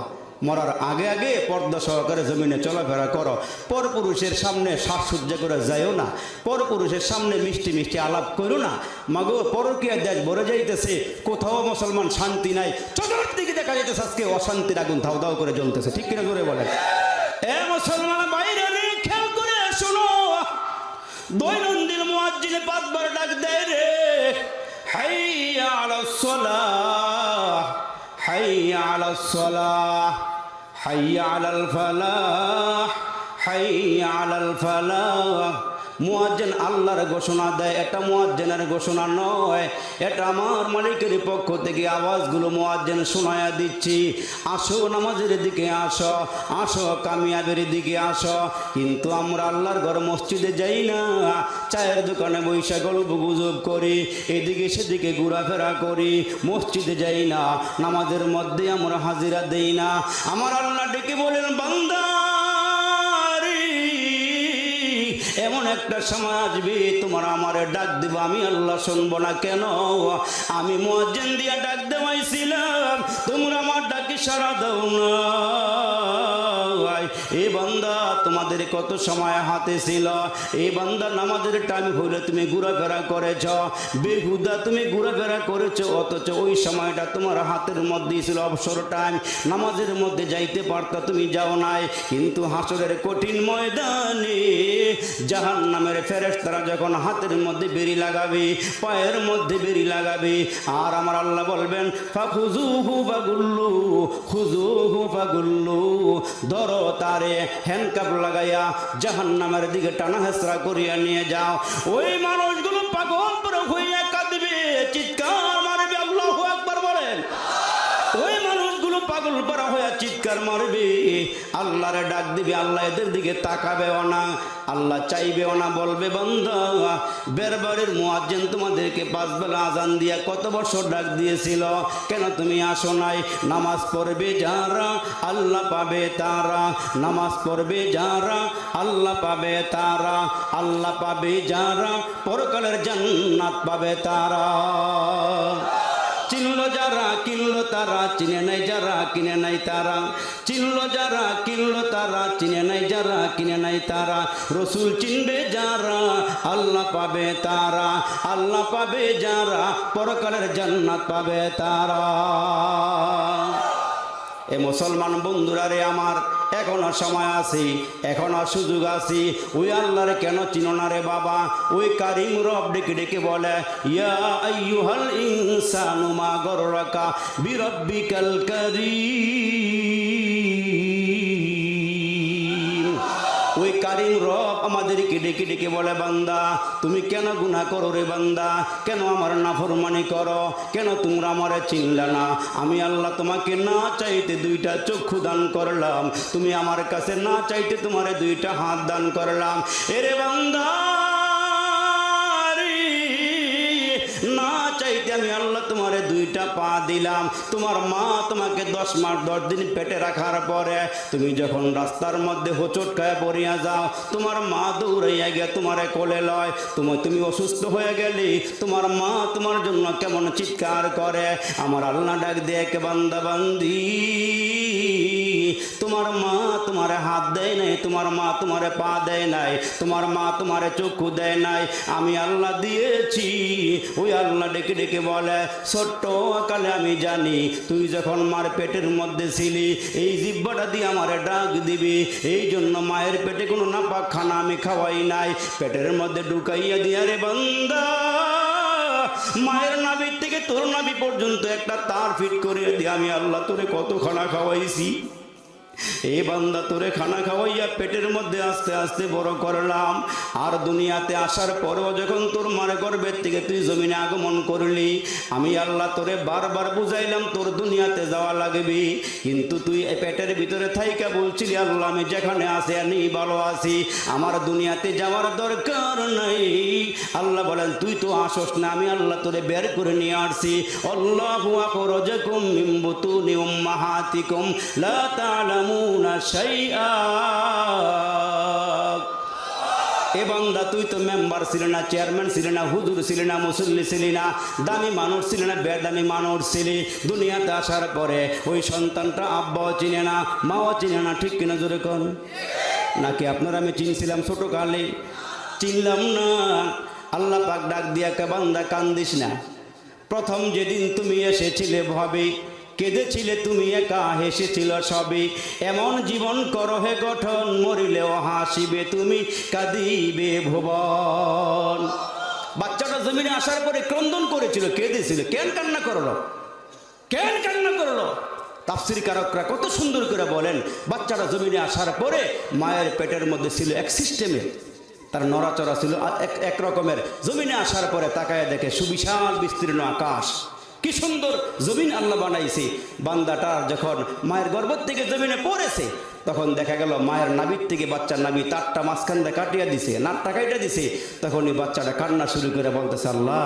S1: মরার আগে আগে পর্দা সহকারে জমিনে চলাফেরা করো, পরপুরুষের সামনে সাজসজ্জা করে যাইও না, পরপুরুষের সামনে মিষ্টি মিষ্টি আলাপ করো না। মাগো পরকীয়া দেশ ভরে যাইতেছে, কোথাও মুসলমান শান্তি নাই, চতুর্দিকে দেখা যাইতেছে আজকে অশান্তির আগুন ধাউ ধাউ করে জ্বলতেছে। ঠিক কিনা করে বলেন? এ মুসলমান বাইরে খেয়াল করে শোনো, দৈনন্দিন মুয়াজ্জিন 5 বার ডাক দেয় রে, হাইয়া আলাস সালাহ, হাইয়া আলাস সালাহ, হাইয়া আলাল ফালাহ, হাইয়া আলাল ফালাহ। মুয়াজ্জিন আল্লাহর ঘোষণা দেয়, এটা মুয়াজ্জিনের ঘোষণা নয়, এটা আমার মালিকের পক্ষ থেকে আওয়াজগুলো মুয়াজ্জিন শোনায়া দিচ্ছি। আসো নামাজের দিকে আসো, আসো কামিয়াবের দিকে আসো। কিন্তু আমরা আল্লাহর ঘর মসজিদে যাই না, চায়ের দোকানে বৈশা গল্প গুজব করি, এদিকে সেদিকে ঘোরাফেরা করি, মসজিদে যাই না, নামাজের মধ্যে আমরা হাজিরা দেই না। আমার আল্লাহ ডেকে বলেন বান্দা এমন একটা সময় আসবে তোমার আমারে ডাক দিব, আমি আল্লাহ শুনবো না কেন? আমি মুয়াজ্জিন দিয়া ডাক দেওয়াইছিলাম, তোমরা আমার ডাকে সাড়া দাও না। এই বান্দা তোমাদের কত সময় হাতে ছিল, এই বান্দা নামাজের টাইম হইলে তুমি ঘোরাফেরা করেছ, বেহুদা তুমি ঘোরাফেরা করেছো, অথচ ওই সময়টা তোমার হাতের মধ্যেই ছিল অবসর টাইম, নামাজের মধ্যে যাইতে পারতা, তুমি যাও নাই। কিন্তু হাসরের কঠিন ময়দানে জাহান্নামের ফেরেশতারা যখন হাতের মধ্যে বেরি লাগাবে, পায়ের মধ্যে বেরি লাগাবে, আর আমার আল্লাহ বলবেন ফাখুজুহু ফাগুল্লু, খুজুহু ফাগুল্লু, ধরো তারে হ্যান্ডকাপ লাগাইয়া জাহান্নামের দিকে টানা হেসরা করিয়া নিয়ে যাও। ওই মানুষগুলো পাগল পরে হইয়া কাঁদবে, চিৎকার মারবে, আল্লাহু আকবার বলেন। ওই মানুষগুলো পাগল পারা হইয়া চিৎকার মারবে, আল্লাহরে ডাক দিবে, আল্লাহ এদের দিকে তাকাবেও না, আল্লাহ চাইবেও না, বলবে বান্দা বেরবাড়ির মুয়াজ্জিন তোমাদেরকে 5 বেলা আজান দিয়া কত বছর ডাক দিয়েছিল, কেন তুমি আসো নাই? নামাজ পড়বে যারা আল্লাহ পাবে তারা, নামাজ পড়বে যারা আল্লাহ পাবে তারা, আল্লাহ পাবে যারা পরকালের জান্নাত পাবে তারা। চিনলো যারা কিনলো তারা, চিনে নাই যারা কিনে নাই তারা, চিনলো যারা কিনলো তারা, চিনে নাই যারা কিনে নাই তারা। রসুল চিনবে যারা আল্লাহ পাবে তারা, আল্লাহ পাবে যারা পরকালের জান্নাত পাবে তারা। এ মুসলমান বন্ধুরা রে আমার, এখনো সময় আছে, এখনো সুযোগ আছে। ওই আল্লাহরে কেন চিনো না রে বাবা? ওই কারিম রব ডেকে ডেকে বলে, ইয়া আইয়ুহাল ইনসানু মা গররাকা বিরাব্বিকাল কারীম। ওই কারিম রব আমাদেরকে ডেকে ডেকে বলে, বান্দা তুমি কেন গুনাহ করো রে বান্দা? কেন আমার নাফরমানি করো? কেন তোমরা আমারে চিনলে না? আমি আল্লাহ তোমাকে না চাইতে 2টা চক্ষু দান করলাম, তুমি আমার কাছে না চাইতে তোমারে 2টা হাত দান করলাম। এরে বান্দা না চাইতে আমি আল্লাহ তোমারে 2টা পা দিলাম। তোমার মা তোমাকে 10 মাস 10 দিন পেটে রাখার পরে তুমি যখন রাস্তার মধ্যে হোঁচট খায় পড়িয়া যাও, তোমার মা দৌড়াইয়া গিয়ে তোমারে কোলে লয়। তুমি অসুস্থ হয়ে গেলি, তোমার মা তোমার জন্য কেমন চিৎকার করে। আমার আল্লাহ ডাক দিয়ে, কে বান্দা বান্দি, তোমার মা তোমারে হাত দেয় নাই, তোমার মা তোমারে পা দেয় নাই, তোমার মা তোমারে চক্ষু দেয় নাই, আমি আল্লাহ দিয়েছি। ওই আল্লাহ ডেকে ডেকে বলে, ছোট্ট কালে আমি জানি তুই যখন মার পেটের মধ্যে ছিলি এই জিহ্বাটা দিয়ে আমারে ডাক দিবি, এই জন্য মায়ের পেটে কোনো নাপাক খানা আমি খাওয়াই নাই, পেটের মধ্যে ঢুকাইয়া দিয়া রে বান্দা মায়ের নাভির থেকে তোর নাভি পর্যন্ত একটা তার ফিট করে দিয়ে আমি আল্লাহ তোরে কত খানা খাওয়াইছি। এই বান্দা তোরে খানা খাওয়াইয়া পেটের মধ্যে আস্তে আস্তে বড় করলাম। আর দুনিয়াতে আসার পরেও যখন তোর মার গর্ভের থেকে তুই জমিনে আগমন করলি, আমি আল্লাহ তোরে বারবার বুঝাইলাম তোর দুনিয়াতে যাওয়া লাগবে, কিন্তু তুই পেটের ভিতরে থাইকা বলছিলি আল্লাহ আমি যেখানে আছি আমি ভালো আছি, আমার দুনিয়াতে যাওয়ার দরকার নাই। আল্লাহ বলেন তুই তো আসস না, আমি আল্লাহ তোরে বের করে নিয়ে আসছি। আল্লাহু আখরাজাকুম মিন বুতুনি উম্মাহাতিকুম লা তা'লামুনা শাইআ। এ বান্দা তুই তো মেম্বার ছিলি না, চেয়ারম্যান ছিলি না, হুজুর ছিলি না, মুসল্লি ছিলি না, দামি মানুষ ছিলি না, বেদামি মানুষ ছিলি। দুনিয়াতে আসার পরে ওই সন্তানটা আব্বাও চিনে না, মাও চিনে না, ঠিক কিনা জোরে কোন? নাকি আপনারা আমি চিনছিলাম ছোট কালে? চিনলাম না। আল্লাহ পাক ডাক দিয়া, কে বান্দা কান্দিস না। প্রথম যেদিন তুমি এসেছিলে ভাবি কেঁদেছিলে তুমি একা, হেসেছিল সবই। এমন জীবন করো হে গঠন, মরিলেও হাসিবে তুমি, কাঁদিবে ভুবন। বাচ্চাটা জমিনে আসার পরে ক্রন্দন করেছিল, কেঁদেছিল। কেন কান্না করলো? কেন কান্না করলো? তাফসীর কারকরা কত সুন্দর করে বলেন, বাচ্চাটা জমিনে আসার পরে মায়ের পেটের মধ্যে ছিল এক সিস্টেমে, তার নড়াচড়া ছিল এক রকমের। জমিনে আসার পরে তাকায় দেখে সুবিশাল বিস্তীর্ণ আকাশ, কি সুন্দর জমিন আল্লাহ বানাইছে। বান্দাটা যখন মায়ের গর্ভ থেকে জমিনে পড়েছে, তখন দেখা গেল মায়ের নাভির থেকে বাচ্চার নাভি তারটা মাঝখান দিয়ে কাটিয়ে দিছে, নাটটা কাইটা দিছে। তখনই বাচ্চাটা কান্না শুরু করে বলতেছে, আল্লাহ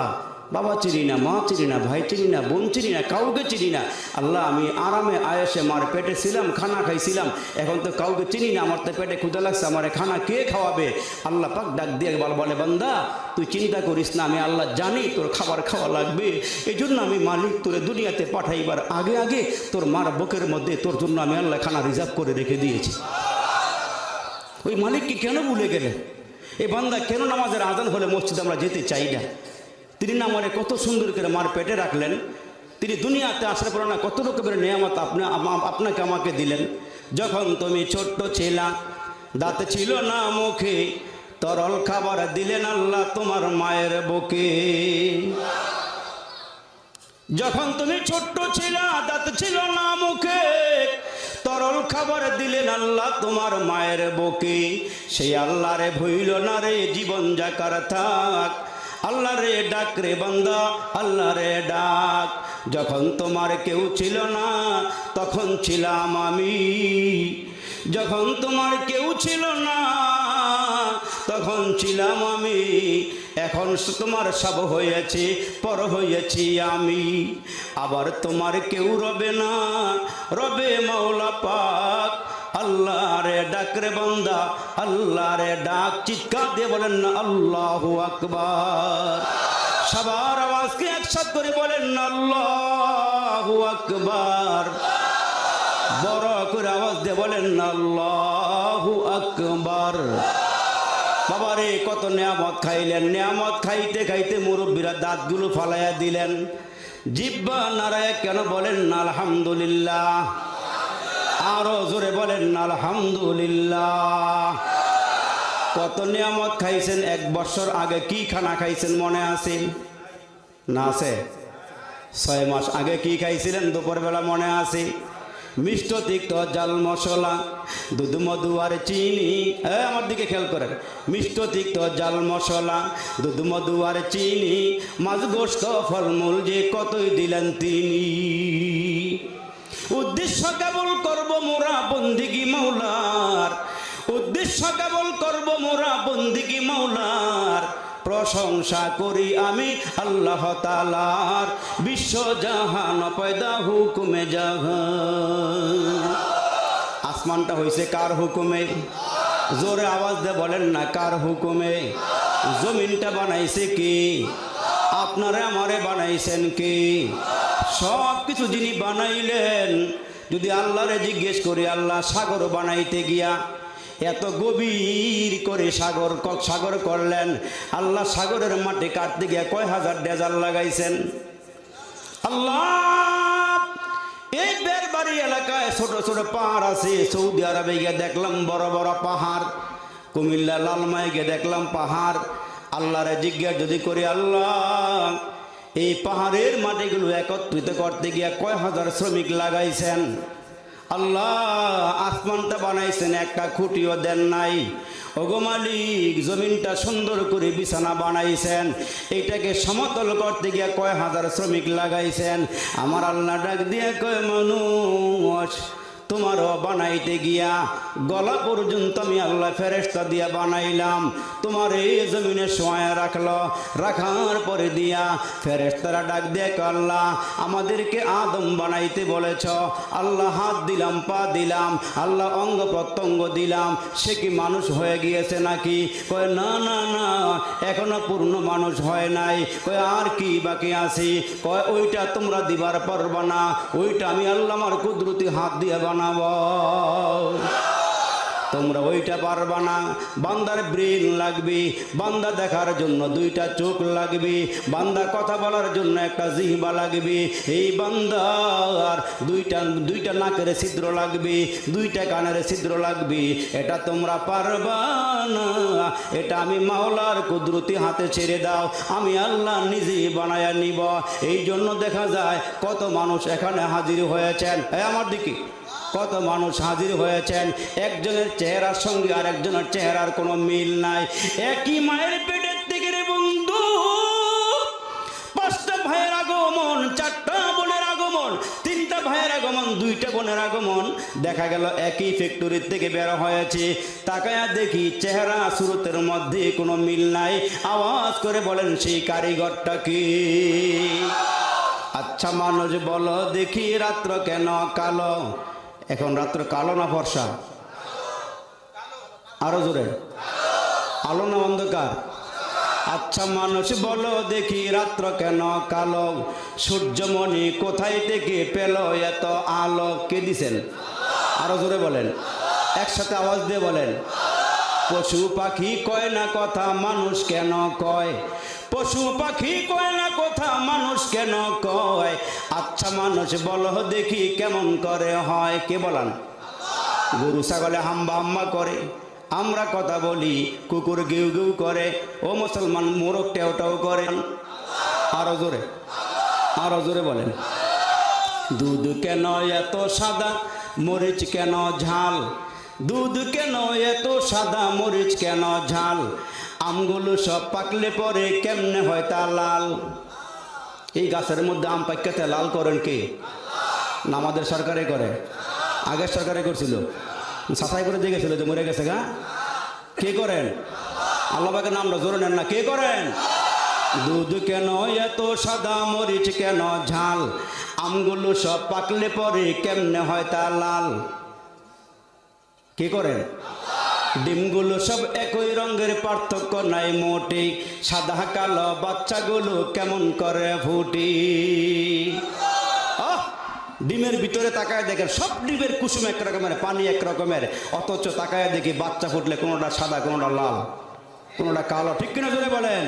S1: বাবা চিনি না, মা চিনি না, ভাই চিনি না, বোন চিনি না, কাউকে চিনি না। আল্লাহ আমি আরামে আয়েসে মার পেটে ছিলাম, খানা খাইছিলাম, এখন তো কাউকে চিনি না, আমার তো পেটে ক্ষুধা লাগছে, আমার খানা কে খাওয়াবে? আল্লাহ পাক ডাক দিয়ে বলে, বান্দা তুই চিন্তা করিস না, আমি আল্লাহ জানি তোর খাবার খাওয়া লাগবে, এই জন্য আমি মালিক তোরে দুনিয়াতে পাঠাইবার আগে আগে তোর মার বুকের মধ্যে তোর জন্য আমি আল্লাহ খানা রিজার্ভ করে রেখে দিয়েছি। ওই মালিককে কেন ভুলে গেলে? এই বান্দা কেন নামাজের আজান হলে মসজিদে আমরা যেতে চাই না? তিনি না আমারে কত সুন্দর করে মার পেটে রাখলেন, তিনি দুনিয়াতে আসার পর না কত রকমের নিয়ামত আপনাকে আমাকে দিলেন। যখন তুমি ছোট্ট ছিলা, দাঁত ছিল না মুখে, তরল খাবার দিলেন আল্লাহ তোমার মায়ের বুকে। যখন তুমি ছোট্ট ছিলা, দাঁত ছিল না মুখে, তরল খাবার দিলেন আল্লাহ তোমার মায়ের বুকে। সেই আল্লাহ রে ভুইল না রে, জীবন যাকার থাক, আল্লাহ রে ডাক রে বান্দা, আল্লাহ রে ডাক। যখন তোমার কেউ ছিল না, তখন ছিলাম আমি, যখন তোমার কেউ ছিল না তখন ছিলাম আমি, এখন তোমার সব হয়েছে, পর হয়েছি আমি। আবার তোমার কেউ রবে না, রবে মাওলা পাক। আল্লাহ রে ডাক রে বান্দা, আল্লাহ রে ডাক, চিৎকার দিয়ে বলেন না আল্লাহু আকবার। সবার আওয়াজকে একসাথে করে বলেন না আল্লাহু আকবার। বড় করে আওয়াজ দিয়ে বলেন না আল্লাহু আকবার। বাবারে কত নিয়ামত খাইলেন, নিয়ামত খাইতে খাইতে মুরব্বীরা দাঁতগুলো ফালাইয়া দিলেন। জিহ্বা নাড়ায় কেন বলেন না আলহামদুলিল্লাহ? আরো জোরে বলেন না আলহামদুলিল্লাহ। কত নিয়ামত খাইছেন। 1 বছর আগে কি খানা খাইছেন মনে আছে না? আছে। 6 মাস আগে কি খাইছিলেন দুপুরবেলা মনে আছে? মিষ্ট তিক্ত জাল মশলা, দুধ মধু আর চিনি। আমার দিকে খেয়াল করেন। মিষ্ট তিক্ত জাল মশলা, দুধ মধু আর চিনি, মাছ গোস্ত ফলমূল যে কতই দিলেন তিনি। উদ্দেশ্য কেবল করব মোরা বন্দিগি মাওলার, উদ্দেশ্য কেবল করব মোরা বন্দিগি মাওলার। প্রশংসা করি আমি আল্লাহ তাআলার, বিশ্ব জাহান পয়দা হুকুমে জাহান। আসমানটা হয়েছে কার হুকুমে? জোরে আওয়াজ দিয়ে বলেন না কার হুকুমে? জমিনটা বানাইছে কি? আপনারে আমারে বানাইছেন কি? সব কিছু যিনি বানাইলেন, যদি আল্লাহরে জিজ্ঞেস করি, আল্লাহ সাগর বানাইতে গিয়া এত গভীর করে সাগর করলেন, আল্লাহ সাগরের মাটি কাটতে গিয়া কয় হাজার ডেজার লাগাইছেন? আল্লাহ এই বেরবাড়ি এলাকায় ছোট ছোট পাহাড় আছে। সৌদি আরবে গিয়ে দেখলাম বড় বড় পাহাড়, কুমিল্লা লালমাই গিয়ে দেখলাম পাহাড়। আল্লাহরে জিজ্ঞাসা যদি করি, আল্লাহ এই পাহাড়ের মাটিগুলো একত্রিত করতে গিয়া কয় হাজার শ্রমিক লাগাইছেন? আল্লাহ আসমানটা বানাইছেন, একটা খুঁটিও দেন নাই। ওগো মালিক জমিনটা সুন্দর করে বিছানা বানাইছেন, এইটাকে সমতল করতে গিয়া কয় হাজার শ্রমিক লাগাইছেন? আমার আল্লাহ ডাক দিয়ে কয়, মানুষ তোমারও বানাইতে গিয়া গলা পর্যন্ত আমি আল্লাহ ফেরেশতা দিয়া বানাইলাম। তোমার এই জমিনে শোয়া রাখলো, রাখার পরে দিয়া ফেরেশতারা ডাক দিয়ে আল্লাহ আমাদেরকে আদম বানাইতে বলেছ, আল্লাহ হাত দিলাম, পা দিলাম, আল্লাহ অঙ্গ প্রত্যঙ্গ দিলাম, সে কি মানুষ হয়ে গিয়েছে নাকি? কয় না না না, এখনো পূর্ণ মানুষ হয় নাই। কয় আর কি বাকি আছে? কয় ওইটা তোমরা দিবার পারবা না, ওইটা আমি আল্লাহ আমার কুদরতি হাত দিয়ে বানাবো, তোমরা ওইটা পারবা না। বান্দার ব্রেন লাগবে, বান্দা দেখার জন্য 2টা চোখ লাগবে, বান্দা কথা বলার জন্য একটা জিহ্বা লাগবে, এই বান্দার দুইটা নাকের ছিদ্র লাগবে, 2টা কানের ছিদ্র লাগবে। এটা তোমরা পারবা না, এটা আমি মাওলার কুদরতি হাতে ছেড়ে দাও, আমি আল্লাহ নিজেই বানায়া নিব। এই জন্য দেখা যায় কত মানুষ এখানে হাজির হয়েছেন, আমার দিকে কত মানুষ হাজির হয়েছেন, একজনের চেহারার সঙ্গে আর একজনের চেহারার কোনো মিল নাই। একই মায়ের পেটের থেকে রে বন্ধু, 5টা ভাইয়ের আগমন, 4টা বোনের আগমন, 3টা ভাইয়ের আগমন, 2টা বোনের আগমন। দেখা গেল একই ফ্যাক্টরির থেকে বের হয়েছে। তাকায়া দেখি চেহারা সুরতের মধ্যে কোনো মিল নাই। আওয়াজ করে বলেন সেই কারিগরটা কি? আচ্ছা মানুষ বলো দেখি রাত্র কেন কালো? এখন রাত্র কালো না ফর্সা? আরো জোরে, আলো না অন্ধকার? আচ্ছা মানুষ বলো দেখি রাত্র কেন কালো? সূর্যমণি কোথায় থেকে পেল এত আলো? কে দিছেন? আরো জোরে বলেন, একসাথে আওয়াজ দিয়ে বলেন। পশু পাখি কয় না কথা, মানুষ কেন কয়? পশু পাখি কয় না কথা, মানুষ কেন কয়? আচ্ছা মানুষ বলো দেখি কেমন করে হয়? কে বলান? গরু ছাগলে হাম্বা হাম্বা করে, আমরা কথা বলি, কুকুর গেউ গেউ করে, ও মুসলমান মোরগ টেও টেও করে। আরো জোরে, আরো জোরে বলেন। দুধ কেন এত সাদা, মরিচ কেন ঝাল? দুধ কেন এত সাদা, মরিচ কেন ঝাল? আমগুলো সব পাকলে পরে কেমনে হয় তা লাল? এই গাছের মধ্যে আম পাকতে লাল করেন কে? না আমাদের সরকারে করে, আগের সরকারে করছিল। সাফাই করে দিয়ে গেছিল যে মরে গেছে গা, কে করেন? আল্লাহ পাকের নামটা জোরে নেন না, কে করেন? দুধ কেন এত সাদা, মরিচ কেন ঝাল, আমগুলো সব পাকলে পরে কেমনে হয় তা লাল, কে করেন? ডিমগুলো সব একই রঙের, পার্থক্য নাই মোটেই, সাদা কালো বাচ্চাগুলো কেমন করে ফুটি। ডিমের ভিতরে তাকায় দেখেন সব ডিমের কুসুম এক রকমের, পানি এক রকমের, অথচ তাকায় দেখি বাচ্চা ফুটলে কোনোটা সাদা, কোনোটা লাল, কোনোটা কালো, ঠিক কিনা জোরে বলেন?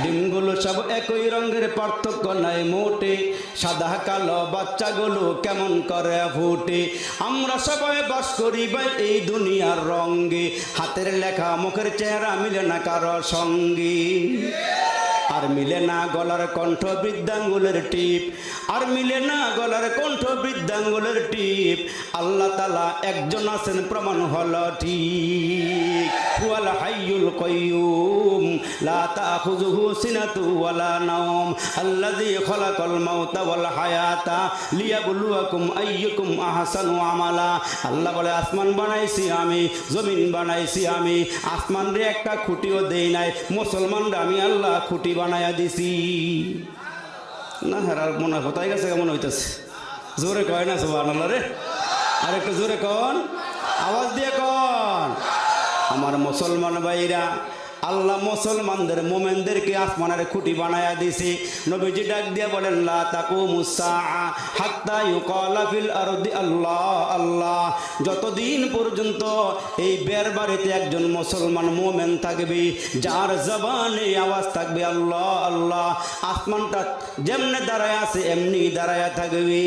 S1: ডিমগুলো সব একই রঙের, পার্থক্য নাই মোটে, সাদা কালো বাচ্চাগুলো কেমন করে ফুটে। আমরা সবাই বাস করি ভাই এই দুনিয়ার রঙে, হাতের লেখা মুখের চেহারা মিলে না কারো সঙ্গী, আর মিলে না গলার কণ্ঠ বৃদ্ধাঙ্গুলের টিপ, আর মিলে না গলার কণ্ঠ বৃদ্ধাঙ্গুলের টিপ। আল্লাহ তাআলা একজন আছেন, প্রমাণ হলো ঠিক। হুয়াল হাইয়ুল কাইয়্যুম লা তাখুযুহু সিনাতু ওয়ালা নাওম আল্লাযী খালাকাল মাউতা ওয়াল হায়াতা লিয়াবলুয়াকুম আইয়ুকুম আহসানু আমালা। আল্লাহ বলে আসমান বানাইছি আমি, জমিন বানাইছি আমি, আসমানরে একটা খুঁটিও দেই নাই, মুসলমানরা আমি আল্লাহ খুঁটি বানায়া দিছি। না হারার মনে কোথায় গেছে কেমন হইতেছে, জোরে কয় না সুবহানাল্লাহ রে, আর একটু জোরে কন, আওয়াজ দিয়ে কন। আমার মুসলমান ভাইরা, আল্লাহ মুসলমানদের মোমেনদেরকে আসমানের খুঁটি বানায়া দিছি। নবীজি ডাক দিয়ে বলেন লা তাকুমুস সাআ হাত্তা ইউকালা ফিল আরদি আল্লাহ আল্লাহ। যতদিন পর্যন্ত এই বের বাড়িতে একজন মুসলমান মোমেন থাকবে, যার জবানে আওয়াজ থাকবে আল্লাহ আল্লাহ, আসমানটা যেমনে দাঁড়ায় আছে এমনি দাঁড়ায় থাকবে।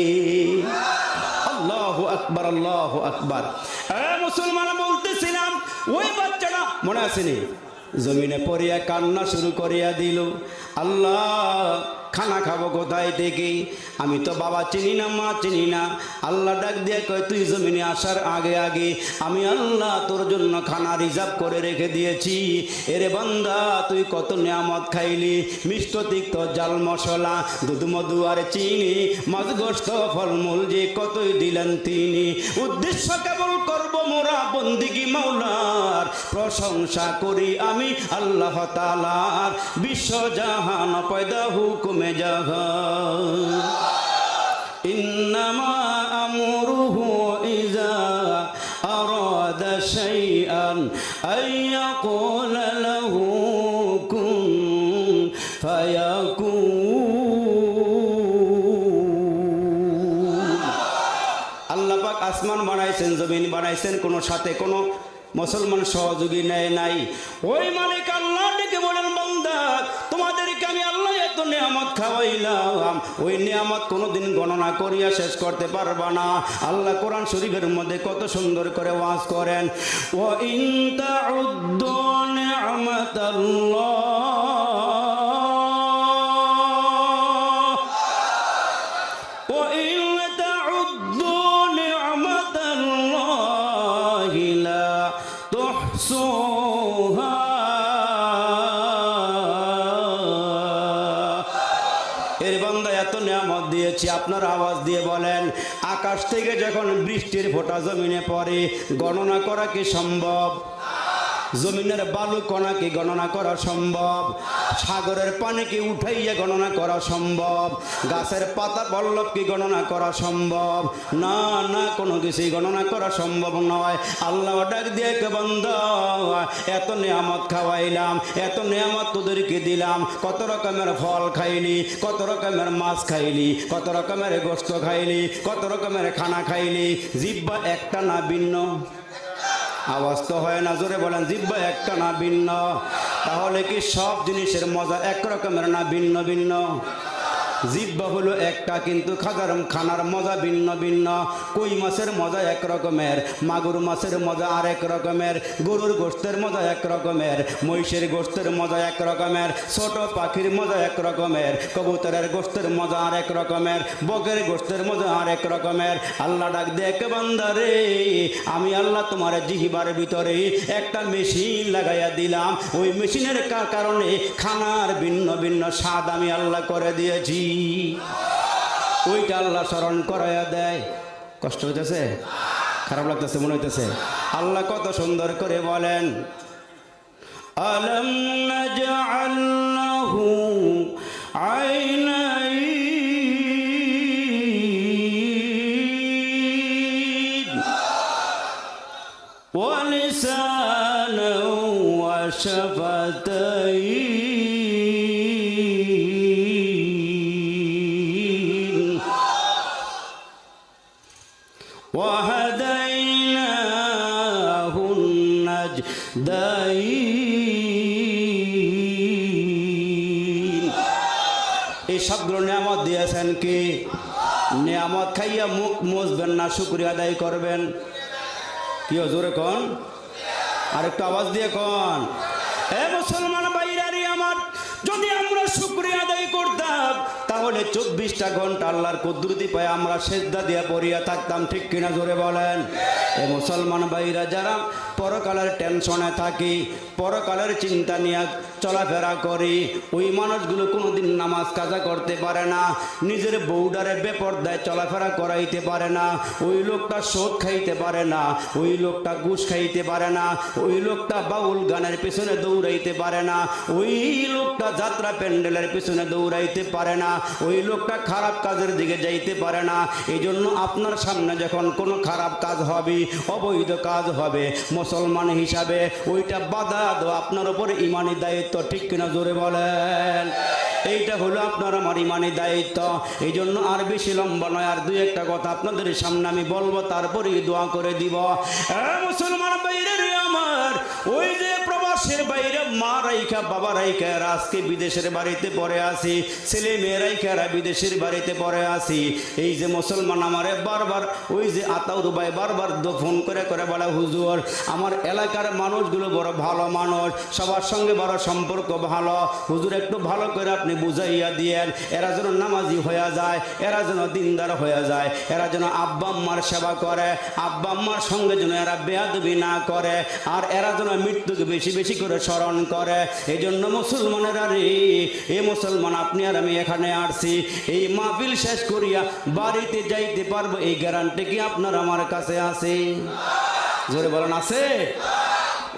S1: আল্লাহু আকবার, আল্লাহু আকবার। মুসলমান বলতেছিলাম, ওই বাচ্চাটা মনে আসেনি, জমিনে পড়িয়া কান্না শুরু করিয়া দিল, আল্লাহ খানা খাবো কোথায় থেকে, আমি তো বাবা চিনি না, মা চিনি না। আল্লাহ ডাক দিয়ে কয় তুই জমিনে আসার আগে আগে আমি আল্লাহ তোর জন্য খানা রিজার্ভ করে রেখে দিয়েছি। এরে বান্দা তুই কত নিয়ামত খাইলি, মিষ্ট তিক্ত জাল মশলা, দুধ মধু আর চিনি, মাছ গোস্ত ফলমূল যে কতই দিলেন তিনি। উদ্দেশ্য কেবল করব মোরা বন্দিগি মাওলার, প্রশংসা করি আমি আল্লাহ তাআলার, বিশ্ব জাহান পয়দা হুকুমে জাহান। ইন্নামা আমরুহু ইযা আরাদা শাইআন আইয়াকুলা লাহু কুন ফায়াকুন। আল্লাহ পাক আসমান বানাইছেন, জমিন বানাইছেন, কোনো সাথে কোনো মুসলমান সহযোগী নেয় নাই। ওই মালিক আল্লাহ ডেকে বলেন বান্দা তোমাদেরকে আমি আল্লাহ এত নিয়ামত খাওয়াইলাম, ওই নিয়ামত কোনোদিন গণনা করিয়া শেষ করতে পারবা না। আল্লাহ কোরআন শরীফের মধ্যে কত সুন্দর করে ওয়াজ করেন, ওয়া ইন তাউদ্দু নি'মাতাল্লাহ ওয়া ইন তাউদ্দু নি'মাতাল্লাহি লা তুহসুহা। এর বান্দা এত নিয়ামত দিয়েছি, আপনার আওয়াজ দিয়ে বলেন আকাশ থেকে যখন বৃষ্টির ফোঁটা জমিনে পড়ে গণনা করা কি সম্ভব? জমিনের বালু কণাকে গণনা করা সম্ভব? সাগরের পানিকে উঠাইয়া গণনা করা সম্ভব? গাছের পাতা পল্লবকে গণনা করা সম্ভব? না না, কোনো কিছুই গণনা করা সম্ভব নয়। আল্লাহ ডাক দিয়ে কে বান্দা এত নিয়ামত খাওয়াইলাম, এত নিয়ামত তোদেরকে দিলাম, কত রকমের ফল খাইলি, কত রকমের মাছ খাইলি, কত রকমের গোশত খাইলি, কত রকমের খানা খাইলি, জিহ্বা একটা না ভিন্ন? আওয়াজ তো হয় না, জোরে বলেন, জিহ্বা একটা না ভিন্ন? তাহলে কি সব জিনিসের মজা এক রকমের না ভিন্ন ভিন্ন? জিহ্বা হলো একটা, কিন্তু খানার মজা ভিন্ন ভিন্ন। কই মাছের মজা এক রকমের, মাগুর মাছের মজা আরেক রকমের, গরুর গোশতের মজা এক রকমের, মহিষের গোশতের মজা এক রকমের, ছোট পাখির মজা এক রকমের, কবুতরের গোশতের মজা আরেক রকমের, বকের গোশতের মজা আরেক রকমের। আল্লাহ ডাক দেখ বান্দা রে, আমি আল্লাহ তোমার জিহ্বার ভিতরে একটা মেশিন লাগাইয়া দিলাম, ওই মেশিনের কারণে খানার ভিন্ন ভিন্ন স্বাদ আমি আল্লাহ করে দিয়েছি। ওইটা আল্লাহ স্মরণ করাইয়া দেয়। কষ্ট হইতেছে, খারাপ লাগতেছে, মনে হইতেছে আল্লাহ কত সুন্দর করে বলেন, আলম নাজআল লাহু আইনাইন ওয়া লিসানান ওয়া শাফাতাইন ওয়া হাদাইনাহুন নাজদাইন। এই সবগুলো নিয়ামত দিয়েছেন কি? নিয়ামত খাইয়া মুখ মুছবেন না, শুকরিয়া আদায় করবেন। কি জোরে কোন, আর একটু আওয়াজ দিয়ে কোন। এ মুসলমান ভাইরারি আমার, যদি আমরা শুকরিয়া আদায় করতাম তাহলে 24টা ঘন্টা আল্লাহর কুদরতি পায় আমরা সেজদা দিয়ে পড়িয়া থাকতাম, ঠিক কিনা জোরে বলেন। এ মুসলমান ভাইরা যারা পরকালের টেনশনে থাকি, পরকালের চিন্তা নিয়ে চলাফেরা করি, ওই মানুষগুলো কোনোদিন নামাজ কাজা করতে পারে না, নিজের বউডারে বেপরদায় চলাফেরা করাইতে পারে না, ওই লোকটা সুদ খাইতে পারে না, ওই লোকটা ঘুষ খাইতে পারে না, ওই লোকটা বাউল গানের পিছনে দৌড়াইতে পারে না, ওই লোকটা যাত্রা প্যান্ডেলের পিছনে দৌড়াইতে পারে না, ওই লোকটা খারাপ কাজের দিকে যাইতে পারে না। এই জন্য আপনার সামনে যখন কোনো খারাপ কাজ হবে, অবৈধ কাজ হবে, মুসলমান হিসাবে ওইটা বাধা দেওয়া আপনার উপরে ইমানি দায়িত্ব, ঠিক কিনা জোরে বলেন। এইটা হলো আপনার আমার ইমানি দায়িত্ব। এই জন্য আর বেশি লম্বা নয়, আর দুই একটা কথা আপনাদের সামনে আমি বলবো, তারপরেই দোয়া করে দিব। মুসলমান বাইরে আমার, ওই যে প্রবাসের বাইরে মা রাইখা বাবা রাইখা আজকে বিদেশের বাড়িতে পড়ে আসি, ছেলে মেয়ে রাইখা বিদেশের বাড়িতে পড়ে আসি। এই যে মুসলমান আমারে বারবার ওই যে আতাউর ভাই বারবার ফোন করে করে বলে, হুজুর আমার এলাকার মানুষগুলো বড় ভালো মানুষ, সবার সঙ্গে বড় সম্পর্ক ভালো, হুজুর একটু ভালো করে আপনি বুঝাইয়া দিয়েন, এরা যেন নামাজি হয়ে যায়, এরা যেন দিনদার হয়ে যায়, এরা যেন আব্বা আম্মার সেবা করে, আব্বা আম্মার সঙ্গে যেন এরা বেয়াদবি না করে, আর এরা যেন মৃত্যুকে বেশি বেশি করে স্মরণ করে। এই জন্য মুসলমানেরা রে, এ মুসলমান আপনি আর আমি এখানে আসছি, এই মাহফিল শেষ করিয়া বাড়িতে যাইতে পারবো, এই গ্যারান্টি কি আপনার আমার কাছে আছে? জোরে বলেন, আছে?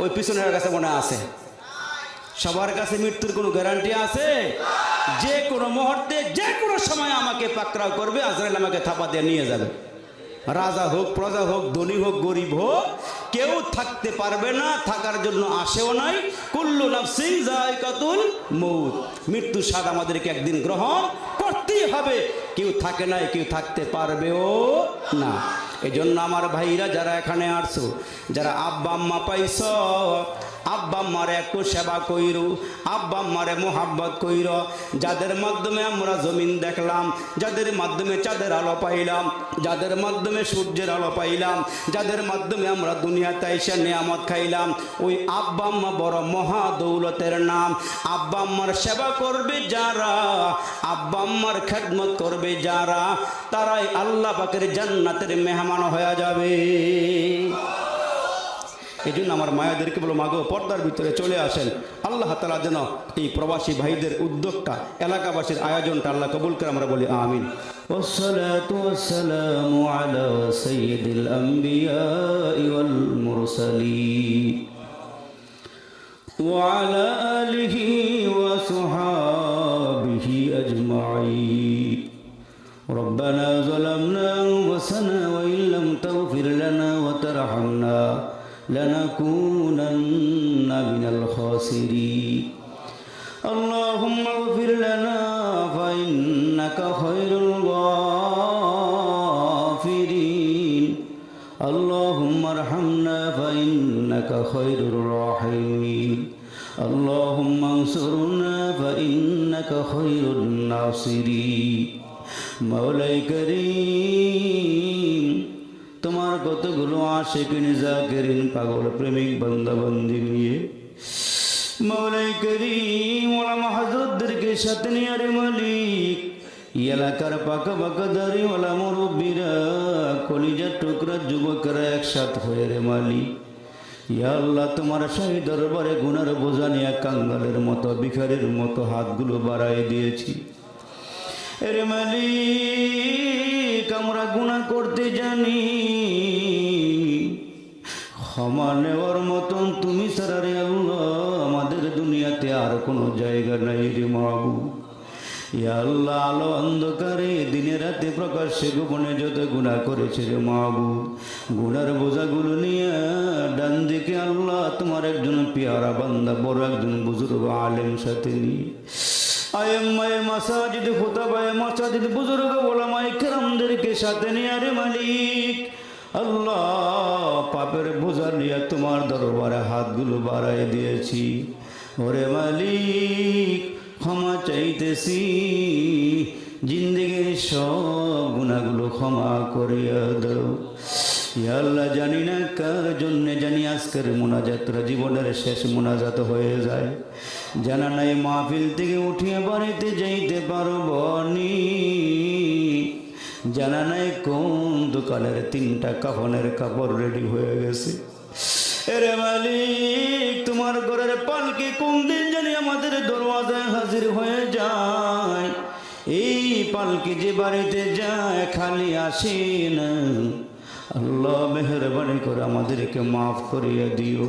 S1: ওই পিছনের কাছে মনে আছে? সবার কাছে মৃত্যুর কোনো গ্যারান্টি আছে? যে কোনো মুহূর্তে যে কোনো সময় আমাকে পাকড়াও করবে, আজরাইল আমাকে থাপা দিয়ে নিয়ে যাবে। রাজা হোক, প্রজা হোক, ধনী হোক, গরিব হোক, কেউ থাকতে পারবে না, থাকার জন্য আসেও নাই। কুল্লু নাফসিন যায়কাতুল মউত, মৃত্যুর স্বাদ আমাদেরকে একদিন গ্রহণ করতেই হবে। কেউ থাকে নাই, কেউ থাকতে পারবেও না। এই জন্য আমার ভাইরা যারা এখানে আসছো, যারা আব্বা আম্মা পাইছ, আব্বা আম্মারে একটু সেবা কইরু, আব্বা আম্মারে মোহাব্বত কইর। যাদের মাধ্যমে আমরা জমিন দেখলাম, যাদের মাধ্যমে চাঁদের আলো পাইলাম, যাদের মাধ্যমে সূর্যের আলো পাইলাম, যাদের মাধ্যমে আমরা দুনিয়াতে এসে নিয়ামত খাইলাম, ওই আব্বা আম্মা বড় মহা দৌলতের নাম। আব্বা আম্মার সেবা করবে যারা, আব্বা আম্মার খেদমত করবে যারা, তারাই আল্লাহ পাকের জান্নাতের মেহমান হয়ে যাবে। এই জন্য আমার মায়েদেরকে বলো, মাগো পর্দার ভিতরে চলে আসেন। আল্লাহ তাআলা যেন এই প্রবাসী ভাইদের উদ্যোগটা, এলাকাবাসীর আয়োজনটা আল্লাহ কবুল করে, আমরা বলি আমিন। ওয়াসসালাতু ওয়াসসালামু আলা সাইয়্যিদিল আমবিয়াই ওয়াল মুরসালিন ওয়া আলা আলিহি ওয়া সাহবিহি আজমাইন। ربنا ظلمنا أنفسنا وإن لم تغفر لنا وترحمنا لنكونن من الخاسرين. اللهم اغفر لنا فإنك خير الغافرين. اللهم ارحمنا فإنك خير الراحمين. اللهم انصرنا فإنك خير الناصرين. মওলাই করিম, তোমার কতগুলো আশিকিন জাকিরিন পাগল প্রেমিক বান্দা বান্দি নিয়ে মওলাই করিম ওলামা হযরতদেরকে সাথে নিয়ে রে মালিক, এলাকার পাকা পাকা দাড়িওয়ালা মুরব্বীরা, কলিজার টুকরা যুবকরা একসাথে হয়ে রে মালিক, ইয়া আল্লাহ তোমার শাহী দরবারে গুনার বোঝা নিয়ে কাঙ্গালের মতো ভিখারির মতো হাতগুলো বাড়ায় দিয়েছি। এরে মালিক, আমরা গুনাহ করতে জানি, ক্ষমা নেওয়ার মতন তুমি ছাড়া রে আল্লাহ আমাদের দুনিয়াতে আর কোনো জায়গা নাই রে মাহবুব। ইয়া আল্লাহ, আলো অন্ধকারে দিনে রাতে প্রকাশ্যে গোপনে যত গুনাহ করেছে রে মাহবুব, গুনার বোঝাগুলো নিয়ে ডান দিকে আল্লাহ তোমার একজন পেয়ারা বান্দা বড় একজন বুজুর্গ আলেম সাথে নিয়ে আয়েম্মায়ে মাসাজিদ খুতাবায়ে মাসাজিদ বুজুর্গ ওলামায়ে কেরামদেরকে সাথে নিয়ে রে মালিক আল্লাহ পাপের বোঝা নিয়ে তোমার দরবারে হাতগুলো বাড়াই দিয়েছি। ওরে মালিক ক্ষমা চাইতেছি, জিন্দেগির সব গুনাহগুলো ক্ষমা করিয়া দাও। ইয়া আল্লাহ, জানি না কার জন্য জানি আজকের মোনাজাতরা জীবনের শেষ মোনাজাত হয়ে যায়, জানা নাই মাহফিল থেকে উঠিয়ে বাড়িতে যাইতে পারবো নি, জানা নাই কোন দোকানের 3টা কাফনের কাপড় রেডি হয়ে গেছে। এরে মালিক, তোমার ঘরের পালকি কোন দিন জানি আমাদের দরওয়াজায় হাজির হয়ে যায়। এই পালকি যে বাড়িতে যায় খালি আসে না। আল্লাহ মেহেরবানি করে আমাদেরকে মাফ করিয়া দিও।